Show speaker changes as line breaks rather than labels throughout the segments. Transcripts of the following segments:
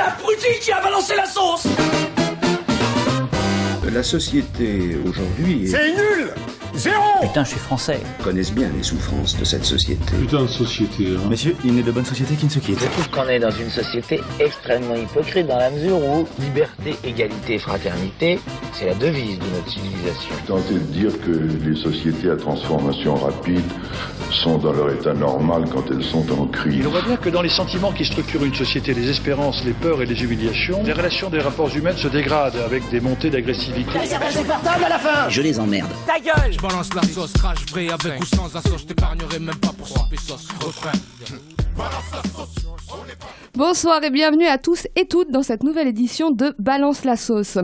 l'abruti qui a balancé la sauce!
La société aujourd'hui
C'est nul! Zéro!
Putain, je suis français.
connaissent bien les souffrances de cette société.
Putain de société, hein.
Messieurs, il n'est de bonne société qui ne se quitte.
Je trouve qu'on est dans une société extrêmement hypocrite dans la mesure où liberté, égalité, fraternité, c'est la devise de notre civilisation.
Tenter de dire que les sociétés à transformation rapide sont dans leur état normal quand elles sont en crise.
On voit bien que dans les sentiments qui structurent une société, les espérances, les peurs et les humiliations, les relations des rapports humains se dégradent avec des montées d'agressivité.
C'est insupportable à la fin!
Je les emmerde.
Ta gueule!
Je balance la sauce, crash vrai avec ou sans assaut, je t'épargnerai même pas pour 100 pesos. Refrain.
Bonsoir et bienvenue à tous et toutes dans cette nouvelle édition de Balance la sauce.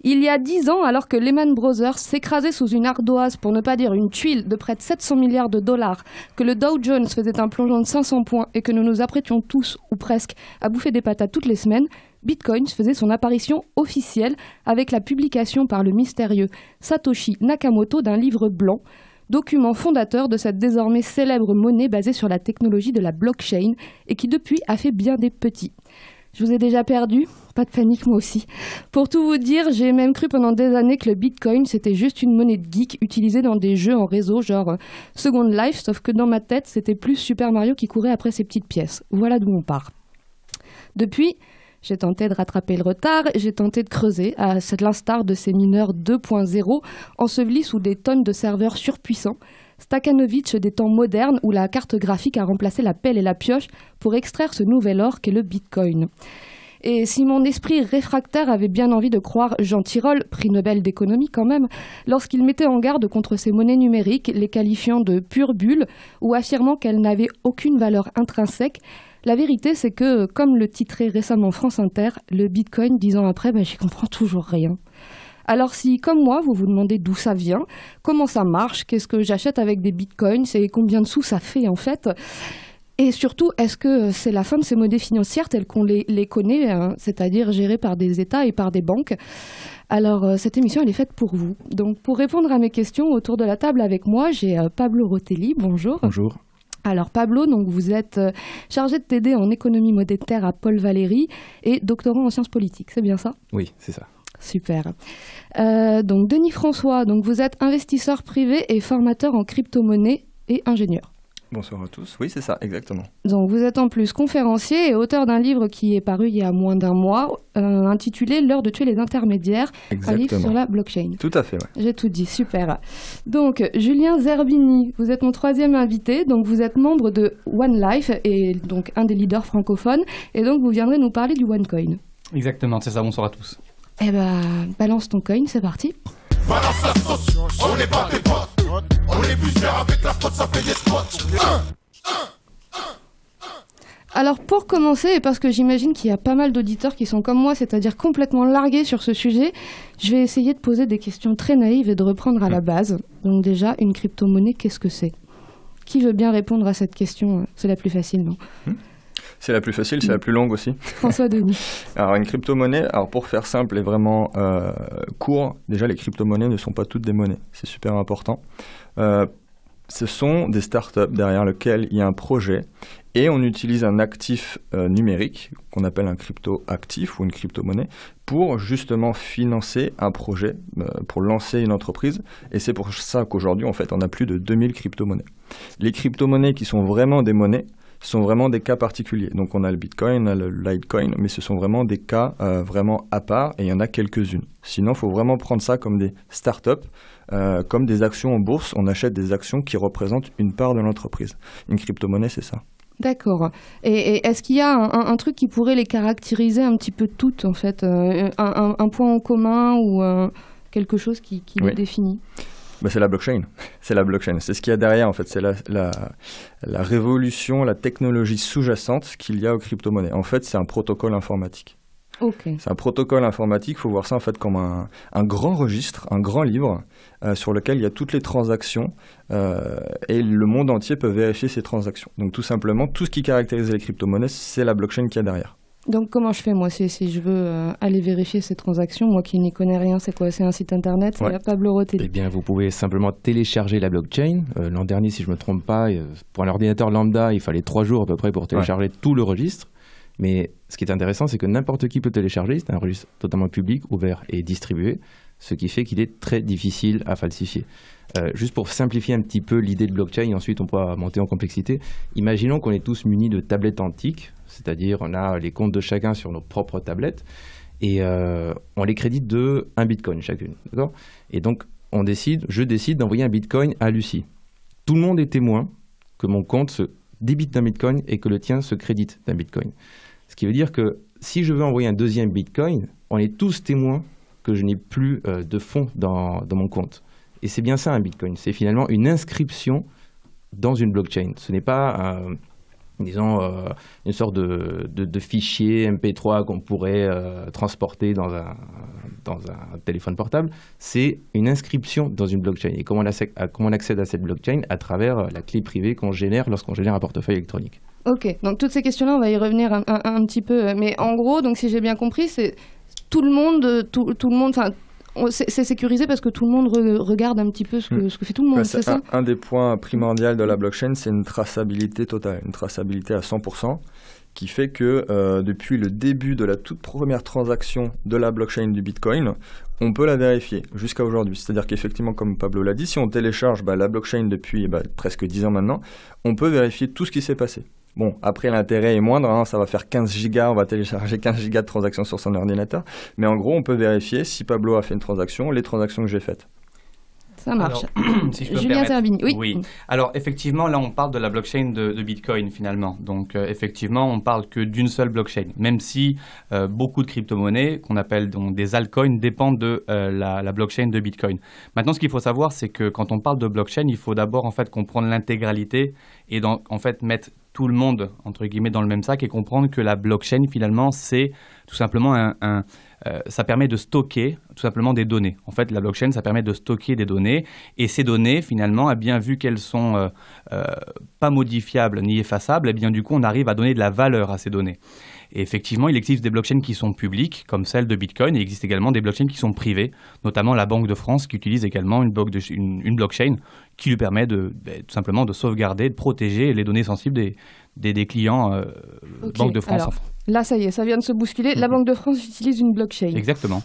Il y a 10 ans, alors que Lehman Brothers s'écrasait sous une ardoise, pour ne pas dire une tuile, de près de 700 milliards de dollars, que le Dow Jones faisait un plongeon de 500 points et que nous nous apprêtions tous, ou presque, à bouffer des patates toutes les semaines, Bitcoin faisait son apparition officielle avec la publication par le mystérieux Satoshi Nakamoto d'un livre blanc, document fondateur de cette désormais célèbre monnaie basée sur la technologie de la blockchain et qui depuis a fait bien des petits. Je vous ai déjà perdu, pas de panique moi aussi. Pour tout vous dire, j'ai même cru pendant des années que le Bitcoin c'était juste une monnaie de geek utilisée dans des jeux en réseau genre Second Life, sauf que dans ma tête c'était plus Super Mario qui courait après ses petites pièces. Voilà d'où on part. Depuis, j'ai tenté de rattraper le retard, j'ai tenté de creuser, à l'instar de ces mineurs 2.0, ensevelis sous des tonnes de serveurs surpuissants, Stakhanovitch des temps modernes où la carte graphique a remplacé la pelle et la pioche pour extraire ce nouvel or qu'est le Bitcoin. Et si mon esprit réfractaire avait bien envie de croire Jean Tirole, prix Nobel d'économie quand même, lorsqu'il mettait en garde contre ces monnaies numériques, les qualifiant de pure bulle ou affirmant qu'elles n'avaient aucune valeur intrinsèque, la vérité, c'est que, comme le titrait récemment France Inter, le Bitcoin, 10 ans après, j'y comprends toujours rien. Alors si, comme moi, vous vous demandez d'où ça vient, comment ça marche, qu'est-ce que j'achète avec des Bitcoins et combien de sous ça fait en fait, et surtout, est-ce que c'est la fin de ces monnaies financières telles qu'on les connaît, hein, c'est-à-dire gérées par des États et par des banques? Alors, cette émission, elle est faite pour vous. Donc, pour répondre à mes questions autour de la table avec moi, j'ai Pablo Rotelli. Bonjour.
Bonjour.
Alors Pablo, donc vous êtes chargé de TD en économie monétaire à Paul Valéry et doctorant en sciences politiques, c'est bien ça?
Oui, c'est ça.
Super. Donc Denis François, donc vous êtes investisseur privé et formateur en crypto-monnaie et ingénieur.
Bonsoir à tous. Oui, c'est ça, exactement.
Donc vous êtes en plus conférencier et auteur d'un livre qui est paru il y a moins d'un mois, intitulé « L'heure de tuer les intermédiaires », un livre sur la blockchain.
Tout à fait, ouais.
J'ai tout dit, super. Donc Julien Zerbini, vous êtes mon troisième invité, donc vous êtes membre de OneLife et donc un des leaders francophones, et donc vous viendrez nous parler du OneCoin.
Exactement, c'est ça, bonsoir à tous.
Eh ben, balance ton coin, c'est parti.
Balance la sauce, on n'est pas tes potes. On est plusieurs avec la faute, ça fait des spots.
Alors pour commencer, et parce que j'imagine qu'il y a pas mal d'auditeurs qui sont comme moi, c'est-à-dire complètement largués sur ce sujet, je vais essayer de poser des questions très naïves et de reprendre à la base. Donc déjà, une crypto-monnaie, qu'est-ce que c'est? Qui veut bien répondre à cette question? C'est la plus facile, non?
C'est la plus facile, c'est la plus longue aussi.
François Denis.
Alors une crypto-monnaie, pour faire simple et vraiment court, déjà les crypto-monnaies ne sont pas toutes des monnaies, c'est super important. Ce sont des startups derrière lesquelles il y a un projet et on utilise un actif numérique qu'on appelle un crypto-actif ou une crypto-monnaie pour justement financer un projet, pour lancer une entreprise. Et c'est pour ça qu'aujourd'hui, en fait, on a plus de 2000 crypto-monnaies. Les crypto-monnaies qui sont vraiment des monnaies sont vraiment des cas particuliers. Donc on a le Bitcoin, on a le Litecoin, mais ce sont vraiment des cas vraiment à part et il y en a quelques-unes. Sinon, il faut vraiment prendre ça comme des startups, comme des actions en bourse. On achète des actions qui représentent une part de l'entreprise. Une crypto-monnaie, c'est ça.
D'accord. Et est-ce qu'il y a un truc qui pourrait les caractériser un petit peu toutes, en fait, un point en commun ou quelque chose qui les définit?
C'est la blockchain. C'est la blockchain. C'est ce qu'il y a derrière, en fait. C'est la révolution, la technologie sous-jacente qu'il y a aux crypto-monnaies. En fait, c'est un protocole informatique.
Okay.
C'est un protocole informatique. Il faut voir ça, en fait, comme un grand registre, un grand livre sur lequel il y a toutes les transactions et le monde entier peut vérifier ces transactions. Donc, tout simplement, tout ce qui caractérise les crypto-monnaies, c'est la blockchain qu'il y a derrière.
Donc comment je fais moi si je veux aller vérifier ces transactions, moi qui n'y connais rien, c'est quoi? C'est un site internet? C'est Pablo Rotelli.
Eh bien vous pouvez simplement télécharger la blockchain. L'an dernier, si je ne me trompe pas, pour un ordinateur lambda, il fallait 3 jours à peu près pour télécharger tout le registre. Mais ce qui est intéressant, c'est que n'importe qui peut télécharger. C'est un registre totalement public, ouvert et distribué, ce qui fait qu'il est très difficile à falsifier. Juste pour simplifier un petit peu l'idée de blockchain, et ensuite on pourra monter en complexité. Imaginons qu'on est tous munis de tablettes antiques, c'est-à-dire on a les comptes de chacun sur nos propres tablettes, et on les crédite de 1 bitcoin chacune. D'accord ? Et donc je décide d'envoyer un bitcoin à Lucie. Tout le monde est témoin que mon compte se débite d'un bitcoin et que le tien se crédite d'un bitcoin. Ce qui veut dire que si je veux envoyer un deuxième bitcoin, on est tous témoins que je n'ai plus de fonds dans mon compte. Et c'est bien ça un bitcoin, c'est finalement une inscription dans une blockchain. Ce n'est pas, une sorte de fichier MP3 qu'on pourrait transporter dans un téléphone portable. C'est une inscription dans une blockchain. Et comment on accède à cette blockchain? À travers la clé privée qu'on génère lorsqu'on génère un portefeuille électronique.
Ok, donc toutes ces questions-là, on va y revenir un petit peu. Mais en gros, donc si j'ai bien compris, c'est tout le monde, enfin, c'est sécurisé parce que tout le monde regarde un petit peu ce que fait tout le monde, c'est ça?
Un des points primordiaux de la blockchain, c'est une traçabilité totale, une traçabilité à 100%, qui fait que depuis le début de la toute première transaction de la blockchain du Bitcoin, on peut la vérifier jusqu'à aujourd'hui. C'est-à-dire qu'effectivement, comme Pablo l'a dit, si on télécharge la blockchain depuis presque 10 ans maintenant, on peut vérifier tout ce qui s'est passé. Bon, après, l'intérêt est moindre, hein, ça va faire 15 gigas, on va télécharger 15 gigas de transactions sur son ordinateur. Mais en gros, on peut vérifier si Pablo a fait une transaction, les transactions que j'ai faites.
Ça marche.
Alors, si je peux
Julien Serbini,
oui. Alors, effectivement, là, on parle de la blockchain de Bitcoin, finalement. Donc, effectivement, on parle que d'une seule blockchain, même si beaucoup de crypto-monnaies, qu'on appelle donc des altcoins, dépendent de la blockchain de Bitcoin. Maintenant, ce qu'il faut savoir, c'est que quand on parle de blockchain, il faut d'abord, en fait, comprendre l'intégralité et donc, en fait, mettre tout le monde, entre guillemets, dans le même sac et comprendre que la blockchain, finalement, c'est tout simplement ça permet de stocker tout simplement des données. En fait, la blockchain, ça permet de stocker des données. Et ces données, finalement, bien vu qu'elles sont pas modifiables ni effaçables, bien du coup, on arrive à donner de la valeur à ces données. Et effectivement, il existe des blockchains qui sont publiques, comme celle de Bitcoin, et il existe également des blockchains qui sont privées, notamment la Banque de France qui utilise également une blockchain qui lui permet tout simplement de sauvegarder, de protéger les données sensibles des clients Banque de France.
Alors, là, ça y est, ça vient de se bousculer. La Banque de France utilise une blockchain.
Exactement.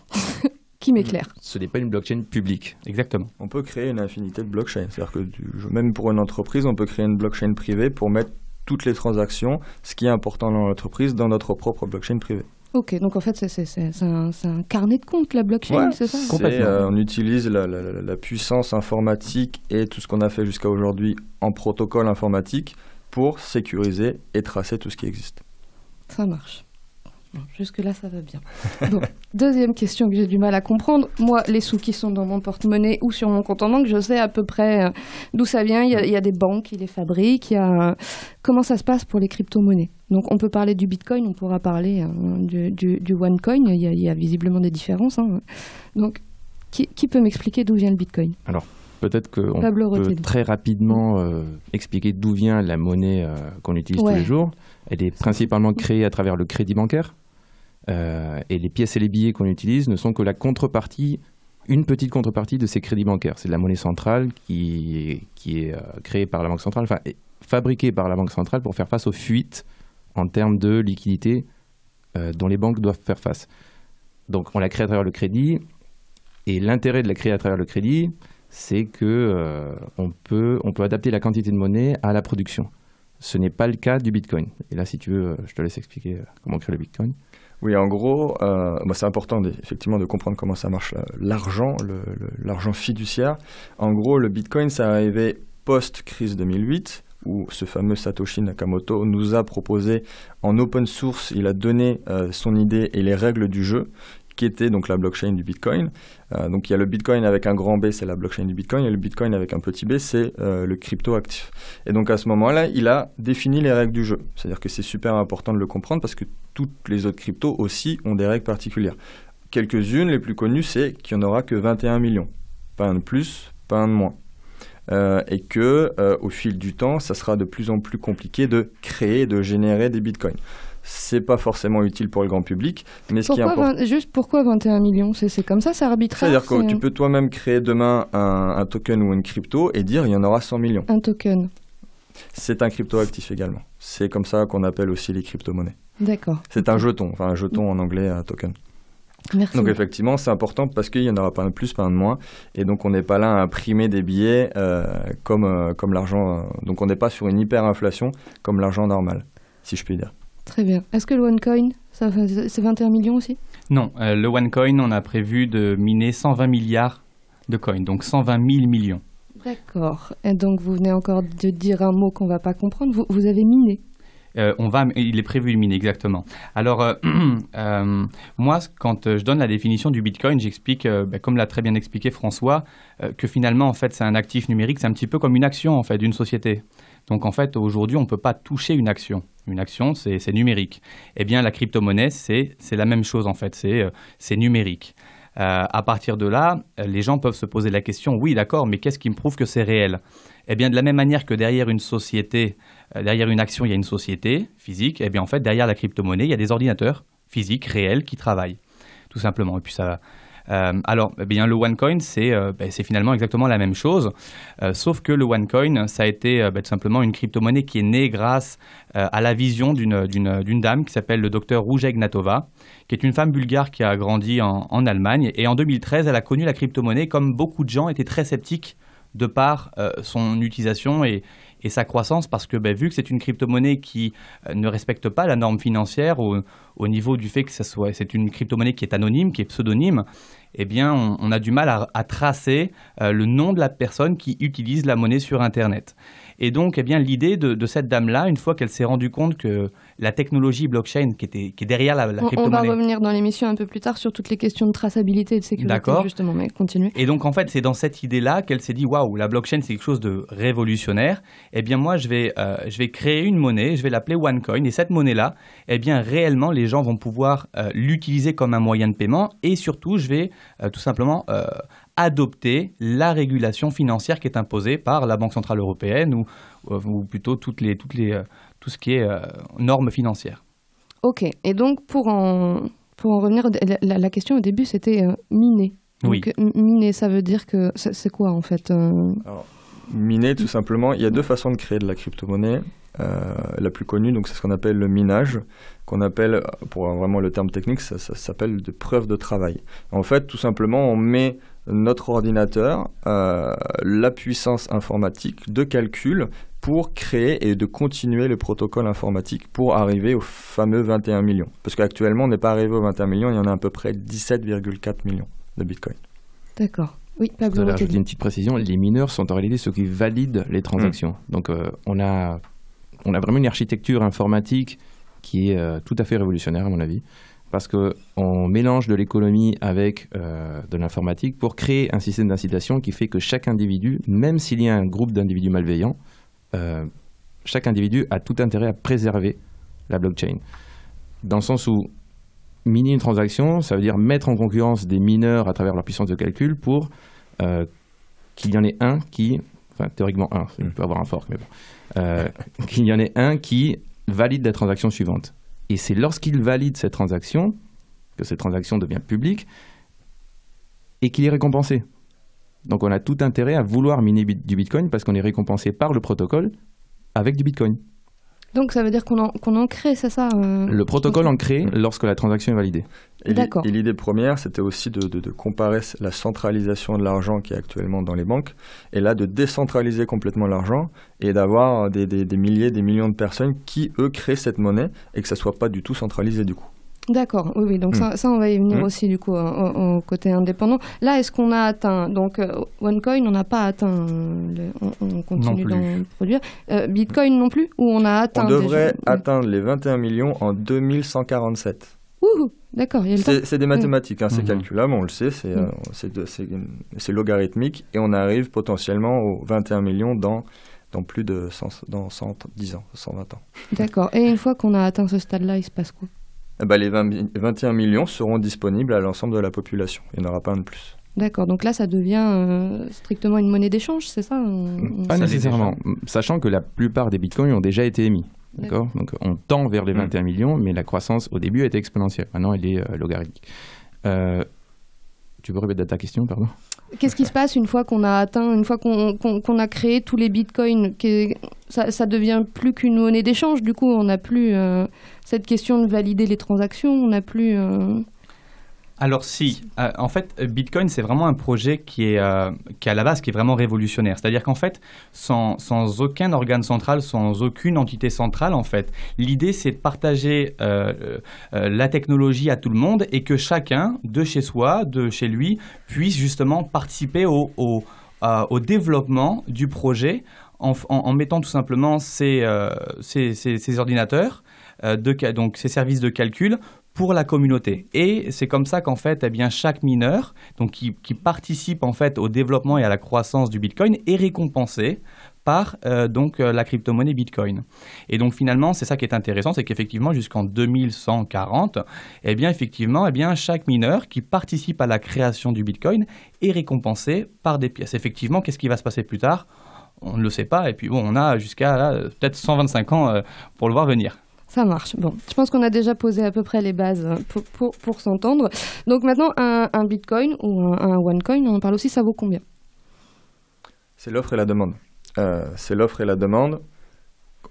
Qui m'éclaire.
Ce n'est pas une blockchain publique.
Exactement.
On peut créer une infinité de blockchains. C'est-à-dire que même pour une entreprise, on peut créer une blockchain privée pour mettre toutes les transactions, ce qui est important dans l'entreprise, dans notre propre blockchain privée.
Ok, donc en fait, c'est un carnet de compte, la blockchain, c'est ça?
Complètement. On utilise la puissance informatique et tout ce qu'on a fait jusqu'à aujourd'hui en protocole informatique pour sécuriser et tracer tout ce qui existe.
Ça marche. Bon, jusque-là, ça va bien. Donc, deuxième question que j'ai du mal à comprendre. Moi, les sous qui sont dans mon porte-monnaie ou sur mon compte en banque, je sais à peu près d'où ça vient. Il y a des banques qui les fabriquent. Comment ça se passe pour les crypto-monnaies? Donc, on peut parler du Bitcoin, on pourra parler du OneCoin. Il y a visiblement des différences. Hein. Donc, qui peut m'expliquer d'où vient le Bitcoin?
Alors, peut-être qu'on peut très rapidement expliquer d'où vient la monnaie qu'on utilise tous les jours. Elle est principalement créée à travers le crédit bancaire. Et les pièces et les billets qu'on utilise ne sont que la contrepartie, une petite contrepartie de ces crédits bancaires. C'est de la monnaie centrale qui est créée par la Banque centrale, enfin fabriquée par la Banque centrale pour faire face aux fuites en termes de liquidité dont les banques doivent faire face. Donc on la crée à travers le crédit, et l'intérêt de la créer à travers le crédit, c'est que on peut adapter la quantité de monnaie à la production. Ce n'est pas le cas du Bitcoin. Et là, si tu veux, je te laisse expliquer comment créer le Bitcoin.
Oui, en gros, c'est important effectivement de comprendre comment ça marche l'argent, l'argent fiduciaire. En gros, le Bitcoin, ça arrivé post-crise 2008, où ce fameux Satoshi Nakamoto nous a proposé en open source, il a donné son idée et les règles du jeu, qui était donc la blockchain du Bitcoin. Donc il y a le Bitcoin avec un grand B, c'est la blockchain du Bitcoin, et le Bitcoin avec un petit b, c'est le crypto-actif. Et donc à ce moment-là, il a défini les règles du jeu. C'est-à-dire que c'est super important de le comprendre parce que toutes les autres cryptos aussi ont des règles particulières. Quelques-unes, les plus connues, c'est qu'il n'y en aura que 21 millions. Pas un de plus, pas un de moins. Et que au fil du temps, ça sera de plus en plus compliqué de créer, de générer des bitcoins. C'est pas forcément utile pour le grand public, mais ce qui est important...
Juste pourquoi 21 millions? C'est comme ça, c'est arbitraire?
C'est-à-dire que tu peux toi-même créer demain un token ou une crypto et dire il y en aura 100 millions.
Un token.
c'est un cryptoactif également. C'est comme ça qu'on appelle aussi les crypto-monnaies.
D'accord.
C'est un jeton, enfin un jeton en anglais, un token.
Merci.
Donc effectivement, c'est important parce qu'il n'y en aura pas un de plus, pas un de moins. Et donc on n'est pas là à imprimer des billets comme l'argent. Donc on n'est pas sur une hyperinflation comme l'argent normal, si je puis dire.
Très bien. Est-ce que le OneCoin, c'est 21 millions aussi?
Non, le OneCoin, on a prévu de miner 120 milliards de coins, donc 120 000 millions.
D'accord. Et donc vous venez encore de dire un mot qu'on ne va pas comprendre. Vous avez miné?
Il est prévu de miner, exactement. Alors, moi, quand je donne la définition du Bitcoin, j'explique, comme l'a très bien expliqué François, que finalement, en fait, c'est un actif numérique, c'est un petit peu comme une action, en fait, d'une société. Donc, en fait, aujourd'hui, on ne peut pas toucher une action. Une action, c'est numérique. Eh bien, la crypto-monnaie, c'est la même chose, en fait, c'est numérique. À partir de là, les gens peuvent se poser la question, oui, d'accord, mais qu'est-ce qui me prouve que c'est réel? Eh bien, de la même manière que derrière une société, derrière une action, il y a une société physique, eh bien, en fait, derrière la crypto-monnaie, il y a des ordinateurs physiques, réels, qui travaillent, tout simplement. Et puis ça... alors, eh bien, le OneCoin, c'est finalement exactement la même chose, sauf que le OneCoin, ça a été tout simplement une crypto-monnaie qui est née grâce à la vision d'une dame qui s'appelle le docteur Rouja Ignatova, qui est une femme bulgare qui a grandi en Allemagne. Et en 2013, elle a connu la crypto-monnaie, comme beaucoup de gens étaient très sceptiques de par son utilisation et sa croissance, parce que vu que c'est une crypto-monnaie qui ne respecte pas la norme financière au niveau du fait que c'est une crypto-monnaie qui est anonyme, qui est pseudonyme, eh bien, on a du mal à tracer le nom de la personne qui utilise la monnaie sur Internet. Et donc, eh bien, l'idée de cette dame-là, une fois qu'elle s'est rendue compte que la technologie blockchain qui est derrière la crypto-monnaie...
On va revenir dans l'émission un peu plus tard sur toutes les questions de traçabilité et de sécurité, justement, mais continuez.
Et donc, en fait, c'est dans cette idée-là qu'elle s'est dit « Waouh, la blockchain, c'est quelque chose de révolutionnaire. Eh bien, moi, je vais créer une monnaie, je vais l'appeler OneCoin. Et cette monnaie-là, eh bien, réellement, les gens vont pouvoir l'utiliser comme un moyen de paiement. Et surtout, je vais tout simplement... adopter la régulation financière qui est imposée par la Banque Centrale Européenne ou plutôt tout ce qui est normes financières.
Ok, et donc pour en revenir, la question au début c'était miner.
Oui.
Donc, miner, ça veut dire que c'est quoi en fait
Alors, miner, tout simplement, il y a deux façons de créer de la crypto-monnaie. La plus connue, donc c'est ce qu'on appelle le minage, qu'on appelle, pour vraiment le terme technique, ça s'appelle de preuve de travail. En fait, tout simplement, on met notre ordinateur, la puissance informatique de calcul pour créer et de continuer le protocole informatique pour arriver au fameux 21 millions. Parce qu'actuellement, on n'est pas arrivé aux 21 millions, il y en a à peu près 17,4 millions de Bitcoin.
D'accord. Oui, Pablo.
Je voudrais rajouter une petite précision. Les mineurs sont en réalité ceux qui valident les transactions. Donc, on a vraiment une architecture informatique qui est tout à fait révolutionnaire, à mon avis, parce qu'on mélange de l'économie avec de l'informatique pour créer un système d'incitation qui fait que chaque individu, même s'il y a un groupe d'individus malveillants, chaque individu a tout intérêt à préserver la blockchain. Dans le sens où miner une transaction, ça veut dire mettre en concurrence des mineurs à travers leur puissance de calcul pour qu'il y en ait un qui... Enfin, théoriquement un, il peut avoir un fork, mais bon. Qu'il y en ait un qui valide la transaction suivante. Et c'est lorsqu'il valide cette transaction que cette transaction devient publique et qu'il est récompensé. Donc on a tout intérêt à vouloir miner du Bitcoin parce qu'on est récompensé par le protocole avec du Bitcoin.
Donc ça veut dire qu'on en crée, c'est ça
Le protocole en crée lorsque la transaction est validée.
D'accord.
Et l'idée première, c'était aussi de comparer la centralisation de l'argent qui est actuellement dans les banques, et là de décentraliser complètement l'argent et d'avoir des milliers, des millions de personnes qui, eux, créent cette monnaie et que ça ne soit pas du tout centralisé du coup.
D'accord, oui, donc ça on va y venir aussi du coup au côté indépendant. Là, est-ce qu'on a atteint, donc OneCoin, on n'a pas atteint, on continue d'en produire. Bitcoin non plus, ou on a atteint
On devrait atteindre les 21 millions en 2147.
Ouh, d'accord, il y a le temps.
C'est des mathématiques, c'est calculable, on le sait, c'est logarithmique, et on arrive potentiellement aux 21 millions dans plus de 110 ans, 120 ans.
D'accord, et une fois qu'on a atteint ce stade-là, il se passe quoi ?
Les 21 millions seront disponibles à l'ensemble de la population. Il n'y en aura pas un de plus.
D'accord, donc là, ça devient strictement une monnaie d'échange, c'est ça
Pas nécessairement, sachant que la plupart des bitcoins ont déjà été émis. D'accord. Donc on tend vers les 21 millions, mais la croissance au début était exponentielle. Maintenant, elle est logarithmique. Tu peux répéter ta question, pardon ?
Qu'est-ce qui se passe une fois qu'on a atteint, une fois qu'on a créé tous les bitcoins ça devient plus qu'une monnaie d'échange. Du coup, on n'a plus cette question de valider les transactions. On n'a plus...
Alors si, en fait, Bitcoin, c'est vraiment un projet qui est à la base, qui est vraiment révolutionnaire. C'est-à-dire qu'en fait, sans aucun organe central, sans aucune entité centrale, en fait, l'idée, c'est de partager la technologie à tout le monde et que chacun, de chez soi, de chez lui, puisse justement participer au développement du projet en mettant tout simplement ses ordinateurs, donc ses services de calcul, pour la communauté. Et c'est comme ça qu'en fait, eh bien, chaque mineur donc, qui participe en fait au développement et à la croissance du Bitcoin est récompensé par la crypto-monnaie Bitcoin. Et donc finalement, c'est ça qui est intéressant, c'est qu'effectivement, jusqu'en 2140, eh bien, effectivement, eh bien, chaque mineur qui participe à la création du Bitcoin est récompensé par des pièces. Effectivement, qu'est-ce qui va se passer plus tard ? On ne le sait pas. Et puis bon, on a jusqu'à peut-être 125 ans pour le voir venir.
Ça marche. Bon, je pense qu'on a déjà posé à peu près les bases pour s'entendre. Donc maintenant, un Bitcoin ou un OneCoin, on en parle aussi, ça vaut combien ?
C'est l'offre et la demande. C'est l'offre et la demande.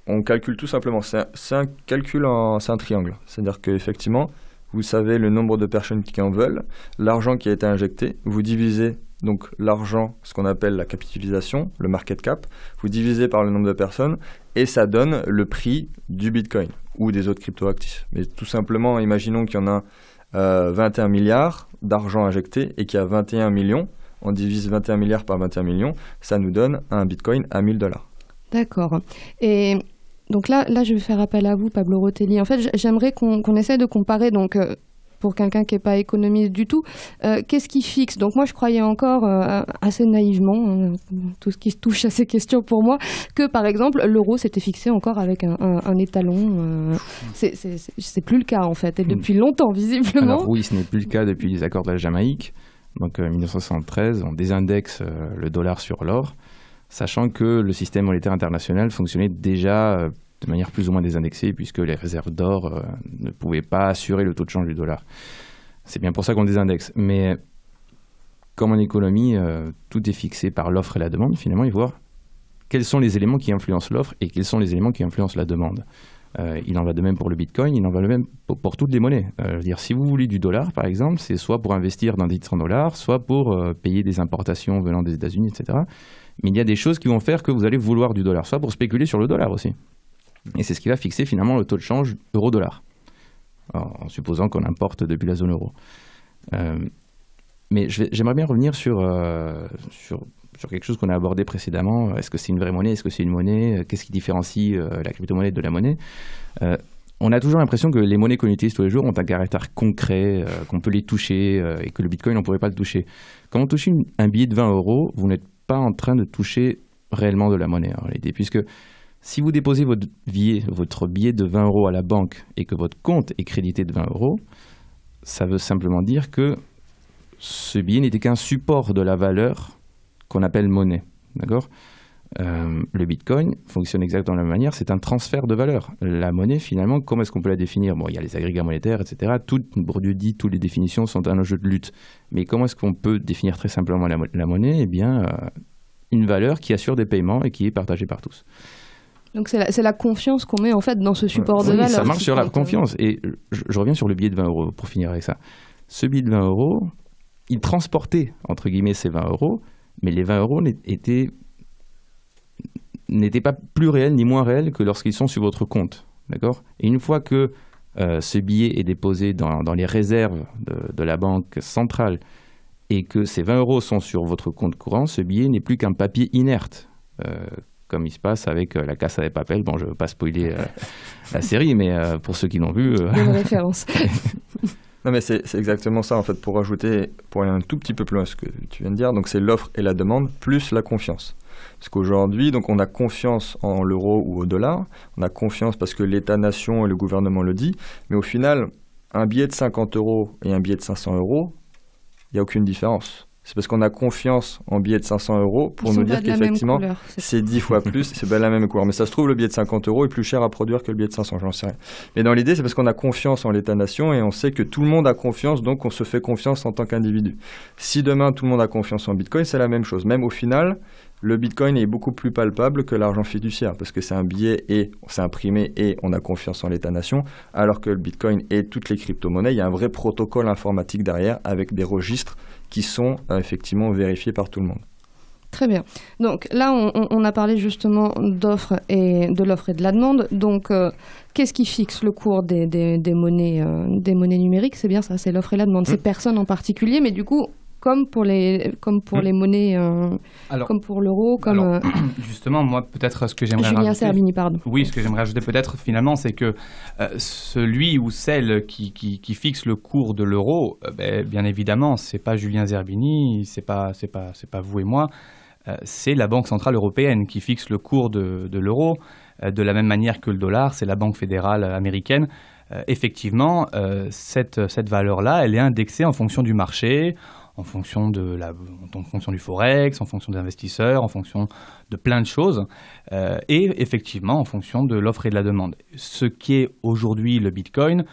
On calcule tout simplement. C'est un calcul, c'est un triangle. C'est-à-dire qu'effectivement, vous savez le nombre de personnes qui en veulent, l'argent qui a été injecté, vous divisez donc l'argent, ce qu'on appelle la capitalisation, le market cap, vous divisez par le nombre de personnes et ça donne le prix du Bitcoin ou des autres cryptoactifs. Mais tout simplement, imaginons qu'il y en a 21 milliards d'argent injecté et qu'il y a 21 millions. On divise 21 milliards par 21 millions, ça nous donne un Bitcoin à $1000.
D'accord. Et donc là, je vais faire appel à vous, Pablo Rotelli. En fait, j'aimerais qu'on essaie de comparer, donc, pour quelqu'un qui n'est pas économiste du tout, qu'est-ce qui fixe ? Donc moi, je croyais encore assez naïvement, tout ce qui se touche à ces questions pour moi, que par exemple, l'euro s'était fixé encore avec un étalon. C'est plus le cas, en fait, et depuis longtemps, visiblement.
Alors oui, ce n'est plus le cas depuis les accords de la Jamaïque. Donc en 1973, on désindexe le dollar sur l'or, sachant que le système monétaire international fonctionnait déjà de manière plus ou moins désindexée, puisque les réserves d'or ne pouvaient pas assurer le taux de change du dollar. C'est bien pour ça qu'on désindexe. Mais comme en économie, tout est fixé par l'offre et la demande, finalement, il faut voir quels sont les éléments qui influencent l'offre et quels sont les éléments qui influencent la demande. Il en va de même pour le Bitcoin, il en va de même pour toutes les monnaies. Je veux dire, si vous voulez du dollar, par exemple, c'est soit pour investir dans des titres en dollars, soit pour payer des importations venant des États-Unis, etc. Mais il y a des choses qui vont faire que vous allez vouloir du dollar, soit pour spéculer sur le dollar aussi. Et c'est ce qui va fixer finalement le taux de change euro-dollar, en supposant qu'on importe depuis la zone euro. Mais j'aimerais bien revenir sur quelque chose qu'on a abordé précédemment. Est-ce que c'est une vraie monnaie ? Est-ce que c'est une monnaie ? Qu'est-ce qui différencie la crypto-monnaie de la monnaie ? On a toujours l'impression que les monnaies qu'on utilise tous les jours ont un caractère concret, qu'on peut les toucher et que le Bitcoin, on ne pourrait pas le toucher. Quand vous touchez un billet de 20 €, vous n'êtes pas en train de toucher réellement de la monnaie en réalité, puisque si vous déposez votre billet de 20 € à la banque et que votre compte est crédité de 20 €, ça veut simplement dire que ce billet n'était qu'un support de la valeur qu'on appelle monnaie, d'accord ? Le Bitcoin fonctionne exactement de la même manière, c'est un transfert de valeur. La monnaie, finalement, comment est-ce qu'on peut la définir ? Bon, il y a les agrégats monétaires, etc. Bourdieu dit, toutes les définitions sont un enjeu de lutte. Mais comment est-ce qu'on peut définir très simplement la monnaie ? Eh bien, une valeur qui assure des paiements et qui est partagée par tous.
Donc c'est la confiance qu'on met en fait dans ce support de valeur.
Ça marche sur la confiance. Et je reviens sur le billet de 20 € pour finir avec ça. Ce billet de 20 €, il transportait, entre guillemets, ces 20 €, mais les 20 € n'étaient pas plus réels ni moins réels que lorsqu'ils sont sur votre compte. D'accord ? Et une fois que ce billet est déposé dans les réserves de la banque centrale et que ces 20 € sont sur votre compte courant, ce billet n'est plus qu'un papier inerte. Comme il se passe avec la Casa de Papel. Bon, je ne veux pas spoiler la série, mais pour ceux qui l'ont vu...
Bonne référence.
Non, mais c'est exactement ça, en fait, pour aller un tout petit peu plus loin à ce que tu viens de dire. Donc, c'est l'offre et la demande, plus la confiance. Parce qu'aujourd'hui, donc, on a confiance en l'euro ou au dollar. On a confiance parce que l'État-nation et le gouvernement le dit. Mais au final, un billet de 50 € et un billet de 500 €, il n'y a aucune différence. C'est parce qu'on a confiance en billets de 500 € pour nous dire qu'effectivement, c'est 10 fois plus, c'est pas la même couleur. Mais ça se trouve, le billet de 50 € est plus cher à produire que le billet de 500, j'en sais rien. Mais dans l'idée, c'est parce qu'on a confiance en l'État-nation et on sait que tout le monde a confiance, donc on se fait confiance en tant qu'individu. Si demain, tout le monde a confiance en Bitcoin, c'est la même chose. Même au final, Le Bitcoin est beaucoup plus palpable que l'argent fiduciaire parce que c'est un billet et c'est imprimé et on a confiance en l'État-nation, alors que le Bitcoin et toutes les crypto-monnaies, il y a un vrai protocole informatique derrière avec des registres qui sont effectivement vérifiés par tout le monde.
Très bien. Donc là, on a parlé justement de l'offre et de la demande. Donc, qu'est-ce qui fixe le cours des monnaies numériques? C'est bien ça, c'est l'offre et la demande. C'est personne en particulier, mais du coup, comme pour les monnaies, comme pour l'euro, comme...
justement, moi, peut-être ce que j'aimerais
Julien
rajouter...
Serbini, pardon.
Oui, ce que j'aimerais rajouter peut-être, finalement, c'est que celui ou celle qui fixe le cours de l'euro, bien évidemment, c'est pas Julien Zerbini, c'est pas vous et moi, c'est la Banque Centrale Européenne qui fixe le cours de l'euro, de la même manière que le dollar, c'est la Banque fédérale américaine. Effectivement, cette valeur-là, elle est indexée en fonction du marché, en fonction du forex, en fonction des investisseurs, en fonction de plein de choses, et effectivement en fonction de l'offre et de la demande. Ce qui est aujourd'hui le Bitcoin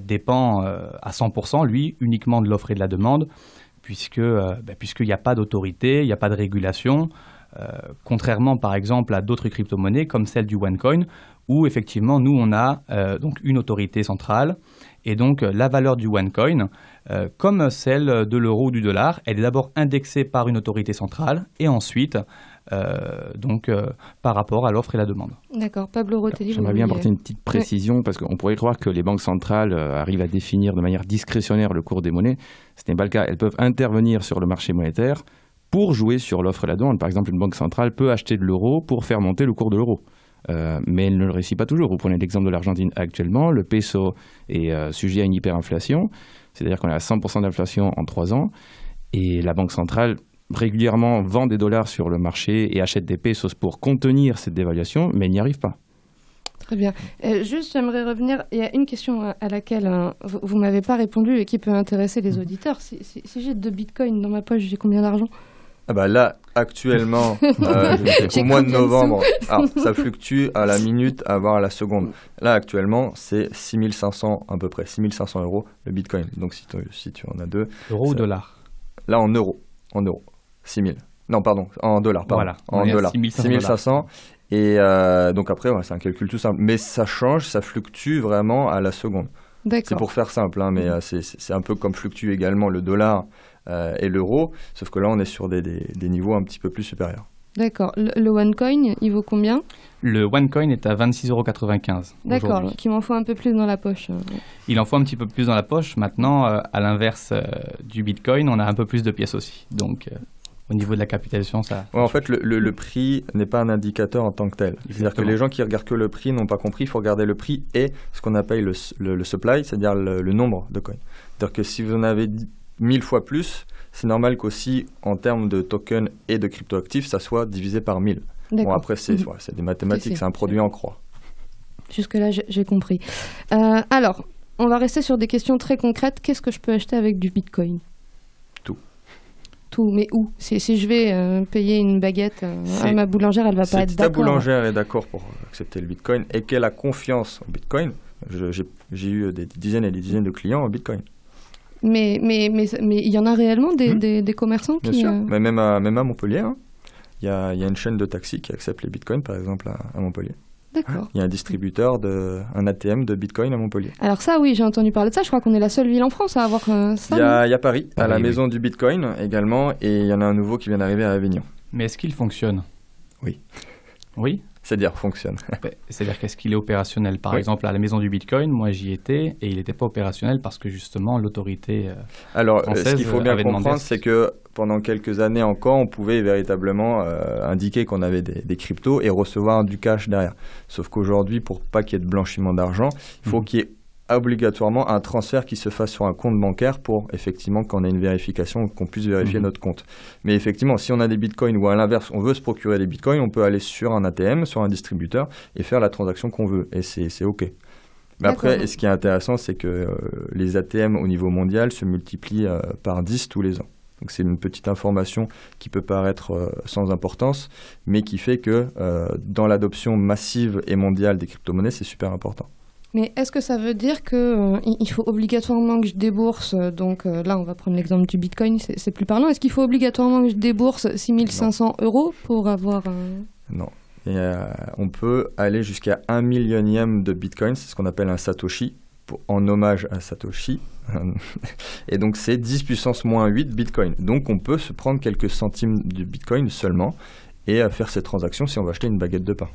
dépend à 100%, lui, uniquement de l'offre et de la demande, puisqu'il n'y a pas d'autorité, il n'y a pas de régulation, contrairement par exemple à d'autres crypto-monnaies comme celle du OneCoin, où effectivement nous on a donc une autorité centrale, et donc la valeur du OneCoin, comme celle de l'euro ou du dollar, elle est d'abord indexée par une autorité centrale, et ensuite par rapport à l'offre et la demande.
D'accord. Pablo Rotelli.
J'aimerais bien apporter une petite précision, parce qu'on pourrait croire que les banques centrales arrivent à définir de manière discrétionnaire le cours des monnaies. Ce n'est pas le cas. Elles peuvent intervenir sur le marché monétaire pour jouer sur l'offre et la demande. Par exemple, une banque centrale peut acheter de l'euro pour faire monter le cours de l'euro. Mais elle ne le réussit pas toujours. Vous prenez l'exemple de l'Argentine actuellement, le peso est sujet à une hyperinflation, c'est-à-dire qu'on est à 100% d'inflation en 3 ans, et la banque centrale régulièrement vend des dollars sur le marché et achète des pesos pour contenir cette dévaluation, mais elle n'y arrive pas.
Très bien. Juste, j'aimerais revenir, il y a une question à laquelle vous ne m'avez pas répondu et qui peut intéresser les auditeurs. Si j'ai 2 bitcoins dans ma poche, j'ai combien d'argent?
Là, actuellement, au mois de novembre, ça fluctue à la minute, voire à la seconde. Là, actuellement, c'est 6500 à peu près, 6500 € le Bitcoin. Donc, si tu en as 2...
Euro ou dollar?
Là, en euros. 6000. Non, pardon, en dollars.
Voilà,
en dollars.
6500.
Et donc après, c'est un calcul tout simple. Mais ça change, ça fluctue vraiment à la seconde. C'est pour faire simple, mais c'est un peu comme fluctue également le dollar et l'euro, sauf que là, on est sur des niveaux un petit peu plus supérieurs.
D'accord. Le OneCoin, il vaut combien?
Le OneCoin est à 26,95 €.
D'accord, donc il m'en faut un peu plus dans la poche.
Il en faut un petit peu plus dans la poche. Maintenant, à l'inverse du Bitcoin, on a un peu plus de pièces aussi. Donc, au niveau de la capitalisation, ça...
Ouais, en fait, le prix n'est pas un indicateur en tant que tel. C'est-à-dire que les gens qui regardent que le prix n'ont pas compris. Il faut regarder le prix et ce qu'on appelle le supply, c'est-à-dire le nombre de coins. C'est-à-dire que si vous en avez 1000 fois plus, c'est normal qu'aussi, en termes de tokens et de cryptoactifs, ça soit divisé par 1000. Bon, après, c'est des mathématiques, c'est un produit en croix.
Jusque-là, j'ai compris. Alors, on va rester sur des questions très concrètes. Qu'est-ce que je peux acheter avec du Bitcoin? Tout, mais où? Si je vais payer une baguette à ma boulangère, elle ne va pas être d'accord.
Si ta boulangère est d'accord pour accepter le Bitcoin et qu'elle a confiance en Bitcoin, j'ai eu des dizaines et des dizaines de clients en Bitcoin.
Mais il y en a réellement des commerçants qui...
Bien sûr, mais même à Montpellier, il y a une chaîne de taxis qui accepte les bitcoins, par exemple, à Montpellier.
D'accord.
Il y a un distributeur, un ATM de bitcoin à Montpellier.
Alors ça, oui, j'ai entendu parler de ça. Je crois qu'on est la seule ville en France à avoir ça.
Il y a Paris, à la maison du bitcoin également, et il y en a un nouveau qui vient d'arriver à Avignon.
Mais est-ce qu'il fonctionne?
Oui.
Oui?
C'est-à-dire fonctionne.
C'est-à-dire qu'est-ce qu'il est opérationnel? Par exemple, à la maison du Bitcoin, moi j'y étais et il n'était pas opérationnel parce que justement l'autorité française
ce qu'il faut bien comprendre, c'est que pendant quelques années encore, on pouvait véritablement indiquer qu'on avait des cryptos et recevoir du cash derrière. Sauf qu'aujourd'hui, pour pas qu'il y ait de blanchiment d'argent, il faut qu'il y ait obligatoirement un transfert qui se fasse sur un compte bancaire pour effectivement qu'on ait une vérification, qu'on puisse vérifier notre compte. Mais effectivement, si on a des bitcoins ou à l'inverse, on veut se procurer des bitcoins, on peut aller sur un ATM, sur un distributeur et faire la transaction qu'on veut et c'est OK. Mais après, ce qui est intéressant, c'est que les ATM au niveau mondial se multiplient par 10 tous les ans. Donc c'est une petite information qui peut paraître sans importance, mais qui fait que dans l'adoption massive et mondiale des crypto-monnaies, c'est super important.
Mais est-ce que ça veut dire qu'il faut obligatoirement que je débourse, donc là on va prendre l'exemple du Bitcoin, c'est plus parlant, est-ce qu'il faut obligatoirement que je débourse 6 500 € pour avoir
Non. Et, on peut aller jusqu'à 1 millionième de Bitcoin, c'est ce qu'on appelle un Satoshi, en hommage à Satoshi. Et donc c'est 10 puissance moins 8 Bitcoin. Donc on peut se prendre quelques centimes de Bitcoin seulement et faire ces transactions si on va acheter une baguette de pain.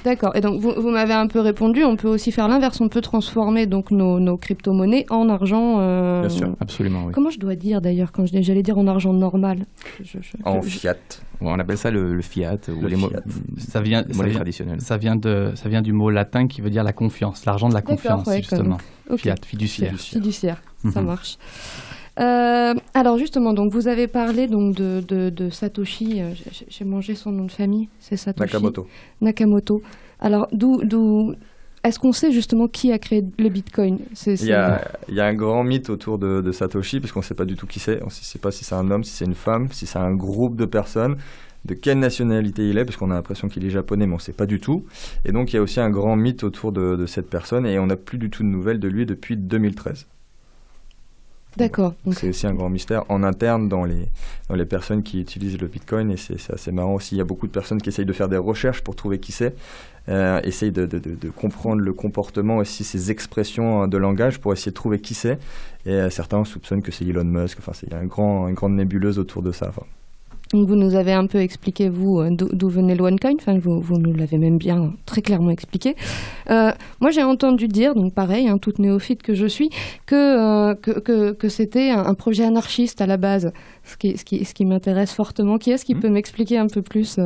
D'accord. Et donc vous m'avez un peu répondu, on peut aussi faire l'inverse, on peut transformer donc nos crypto-monnaies en argent.
Bien sûr, absolument. Oui.
Comment je dois dire d'ailleurs quand j'allais dire en argent normal
En fiat.
On appelle ça le fiat ou les monnaies traditionnelles.
Ça vient du mot latin qui veut dire la confiance, l'argent de la confiance,
ouais,
justement.
Okay.
Fiat, fiduciaire.
Fiduciaire, ça marche. Alors justement, donc vous avez parlé donc de Satoshi. J'ai mangé son nom de famille, c'est Satoshi Nakamoto. Alors est-ce qu'on sait justement qui a créé le Bitcoin?
Il y a un grand mythe autour de Satoshi parce qu'on ne sait pas du tout qui c'est. On ne sait pas si c'est un homme, si c'est une femme, si c'est un groupe de personnes, de quelle nationalité il est, parce qu'on a l'impression qu'il est japonais, mais on ne sait pas du tout. Et donc il y a aussi un grand mythe autour de cette personne et on n'a plus du tout de nouvelles de lui depuis 2013.
D'accord.
Donc c'est aussi un grand mystère en interne dans les personnes qui utilisent le Bitcoin et c'est assez marrant aussi. Il y a beaucoup de personnes qui essayent de faire des recherches pour trouver qui c'est, essayent de comprendre le comportement aussi, ces expressions de langage pour essayer de trouver qui c'est. Et certains soupçonnent que c'est Elon Musk. Enfin, il y a une grande nébuleuse autour de ça. Enfin.
Donc vous nous avez un peu expliqué, vous, d'où venait le OneCoin. Enfin, vous nous l'avez même bien très clairement expliqué. Moi, j'ai entendu dire, donc pareil, toute néophyte que je suis, que c'était un projet anarchiste à la base, ce qui m'intéresse fortement. Qui est-ce qui peut m'expliquer un peu plus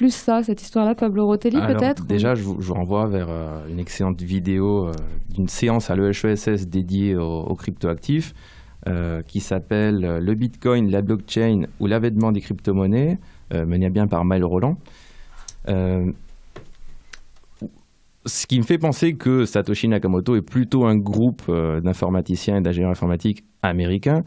ça, cette histoire-là? Pablo Rotelli, peut-être?
Déjà, je vous renvoie vers une excellente vidéo d'une séance à l'EHESS dédiée aux cryptoactifs. Qui s'appelle Le Bitcoin, la blockchain ou l'avènement des crypto-monnaies, menée bien par Maël Roland. Ce qui me fait penser que Satoshi Nakamoto est plutôt un groupe d'informaticiens et d'ingénieurs informatiques américains,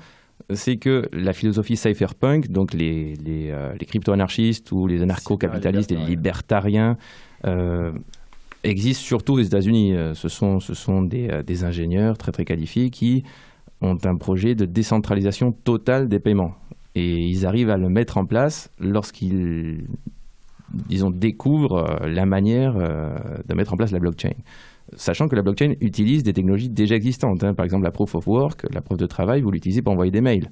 c'est que la philosophie cypherpunk, donc les crypto-anarchistes ou les anarcho-capitalistes et les libertariens, existent surtout aux États-Unis. Ce sont des ingénieurs très très qualifiés qui ont un projet de décentralisation totale des paiements. Et ils arrivent à le mettre en place lorsqu'ils découvrent la manière de mettre en place la blockchain. Sachant que la blockchain utilise des technologies déjà existantes. Par exemple, la proof of work, la preuve de travail, vous l'utilisez pour envoyer des mails.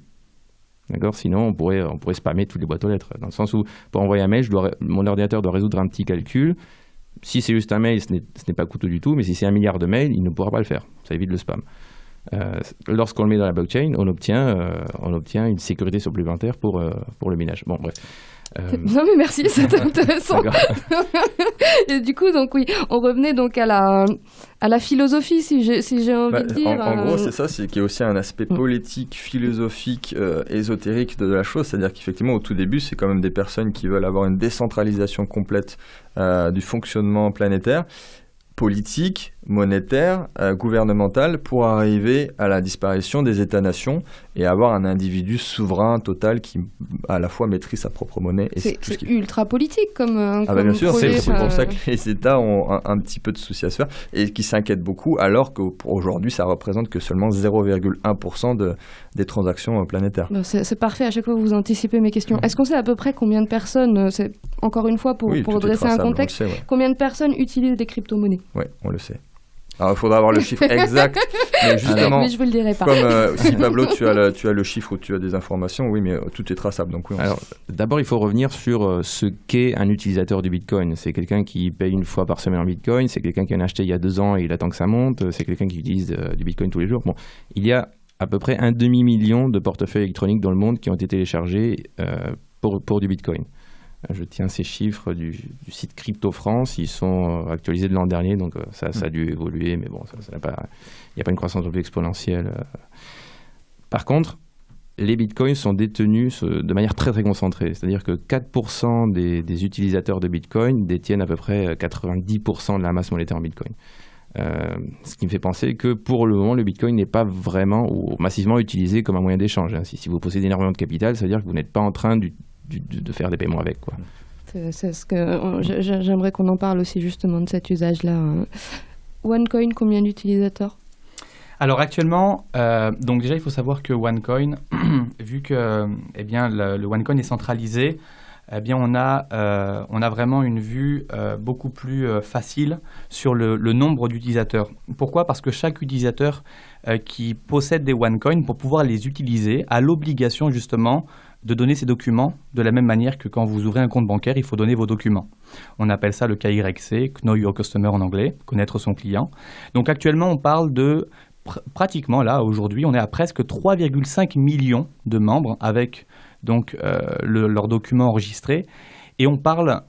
D'accord ? Sinon, on pourrait spammer toutes les boîtes aux lettres. Dans le sens où, pour envoyer un mail, mon ordinateur doit résoudre un petit calcul. Si c'est juste un mail, ce n'est pas coûteux du tout. Mais si c'est 1 milliard de mails, il ne pourra pas le faire. Ça évite le spam. Lorsqu'on le met dans la blockchain, on obtient une sécurité supplémentaire pour le minage. Bon, bref.
Non mais merci, c'est intéressant. Et du coup, donc oui, on revenait donc à la philosophie, si j'ai envie de dire.
En gros, c'est ça, c'est qu'il y a aussi un aspect politique, philosophique, ésotérique de la chose. C'est-à-dire qu'effectivement, au tout début, c'est quand même des personnes qui veulent avoir une décentralisation complète du fonctionnement planétaire, politique, monétaire, gouvernementale, pour arriver à la disparition des États-nations et avoir un individu souverain total qui à la fois maîtrise sa propre monnaie. Et
c'est ultra politique comme
bien sûr,
projet,
c'est pour ça que les États ont un petit peu de soucis à se faire et qui s'inquiètent beaucoup, alors qu'aujourd'hui ça représente que seulement 0,1% des transactions planétaires.
C'est parfait, à chaque fois vous anticipez mes questions. Est-ce qu'on sait à peu près combien de personnes, c'est encore une fois pour dresser un contexte, combien de personnes utilisent des crypto-monnaies?
Oui, on le sait. Alors, il faudra avoir le chiffre exact, mais justement,
mais je vous le dirai pas.
Comme si Pablo, tu as le chiffre ou tu as des informations, oui, mais tout est traçable. Donc oui,
alors, d'abord, il faut revenir sur ce qu'est un utilisateur du Bitcoin. C'est quelqu'un qui paye une fois par semaine en Bitcoin, c'est quelqu'un qui en a acheté il y a 2 ans et il attend que ça monte, c'est quelqu'un qui utilise du Bitcoin tous les jours. Bon, il y a à peu près 1 demi-million de portefeuilles électroniques dans le monde qui ont été téléchargés pour du Bitcoin. Je tiens ces chiffres du site Crypto France. Ils sont actualisés de l'an dernier, donc ça a dû évoluer, mais bon, il n'y a pas une croissance exponentielle. Par contre, les bitcoins sont détenus de manière très très concentrée. C'est-à-dire que 4% des utilisateurs de bitcoin détiennent à peu près 90% de la masse monétaire en bitcoin. Ce qui me fait penser que pour le moment, le bitcoin n'est pas vraiment ou massivement utilisé comme un moyen d'échange. Si vous possédez énormément de capital, ça veut dire que vous n'êtes pas en train de faire des paiements avec, quoi.
C'est ce que j'aimerais qu'on en parle aussi justement de cet usage-là. OneCoin, combien d'utilisateurs ?
Alors actuellement, donc déjà il faut savoir que OneCoin, vu que le OneCoin est centralisé, on a vraiment une vue beaucoup plus facile sur le nombre d'utilisateurs. Pourquoi ? Parce que chaque utilisateur qui possède des OneCoin, pour pouvoir les utiliser, a l'obligation justement de donner ses documents de la même manière que quand vous ouvrez un compte bancaire, il faut donner vos documents. On appelle ça le KYC, Know Your Customer en anglais, connaître son client. Donc actuellement, on parle de pratiquement, là, aujourd'hui, on est à presque 3,5 millions de membres avec donc leurs documents enregistrés. Et on parle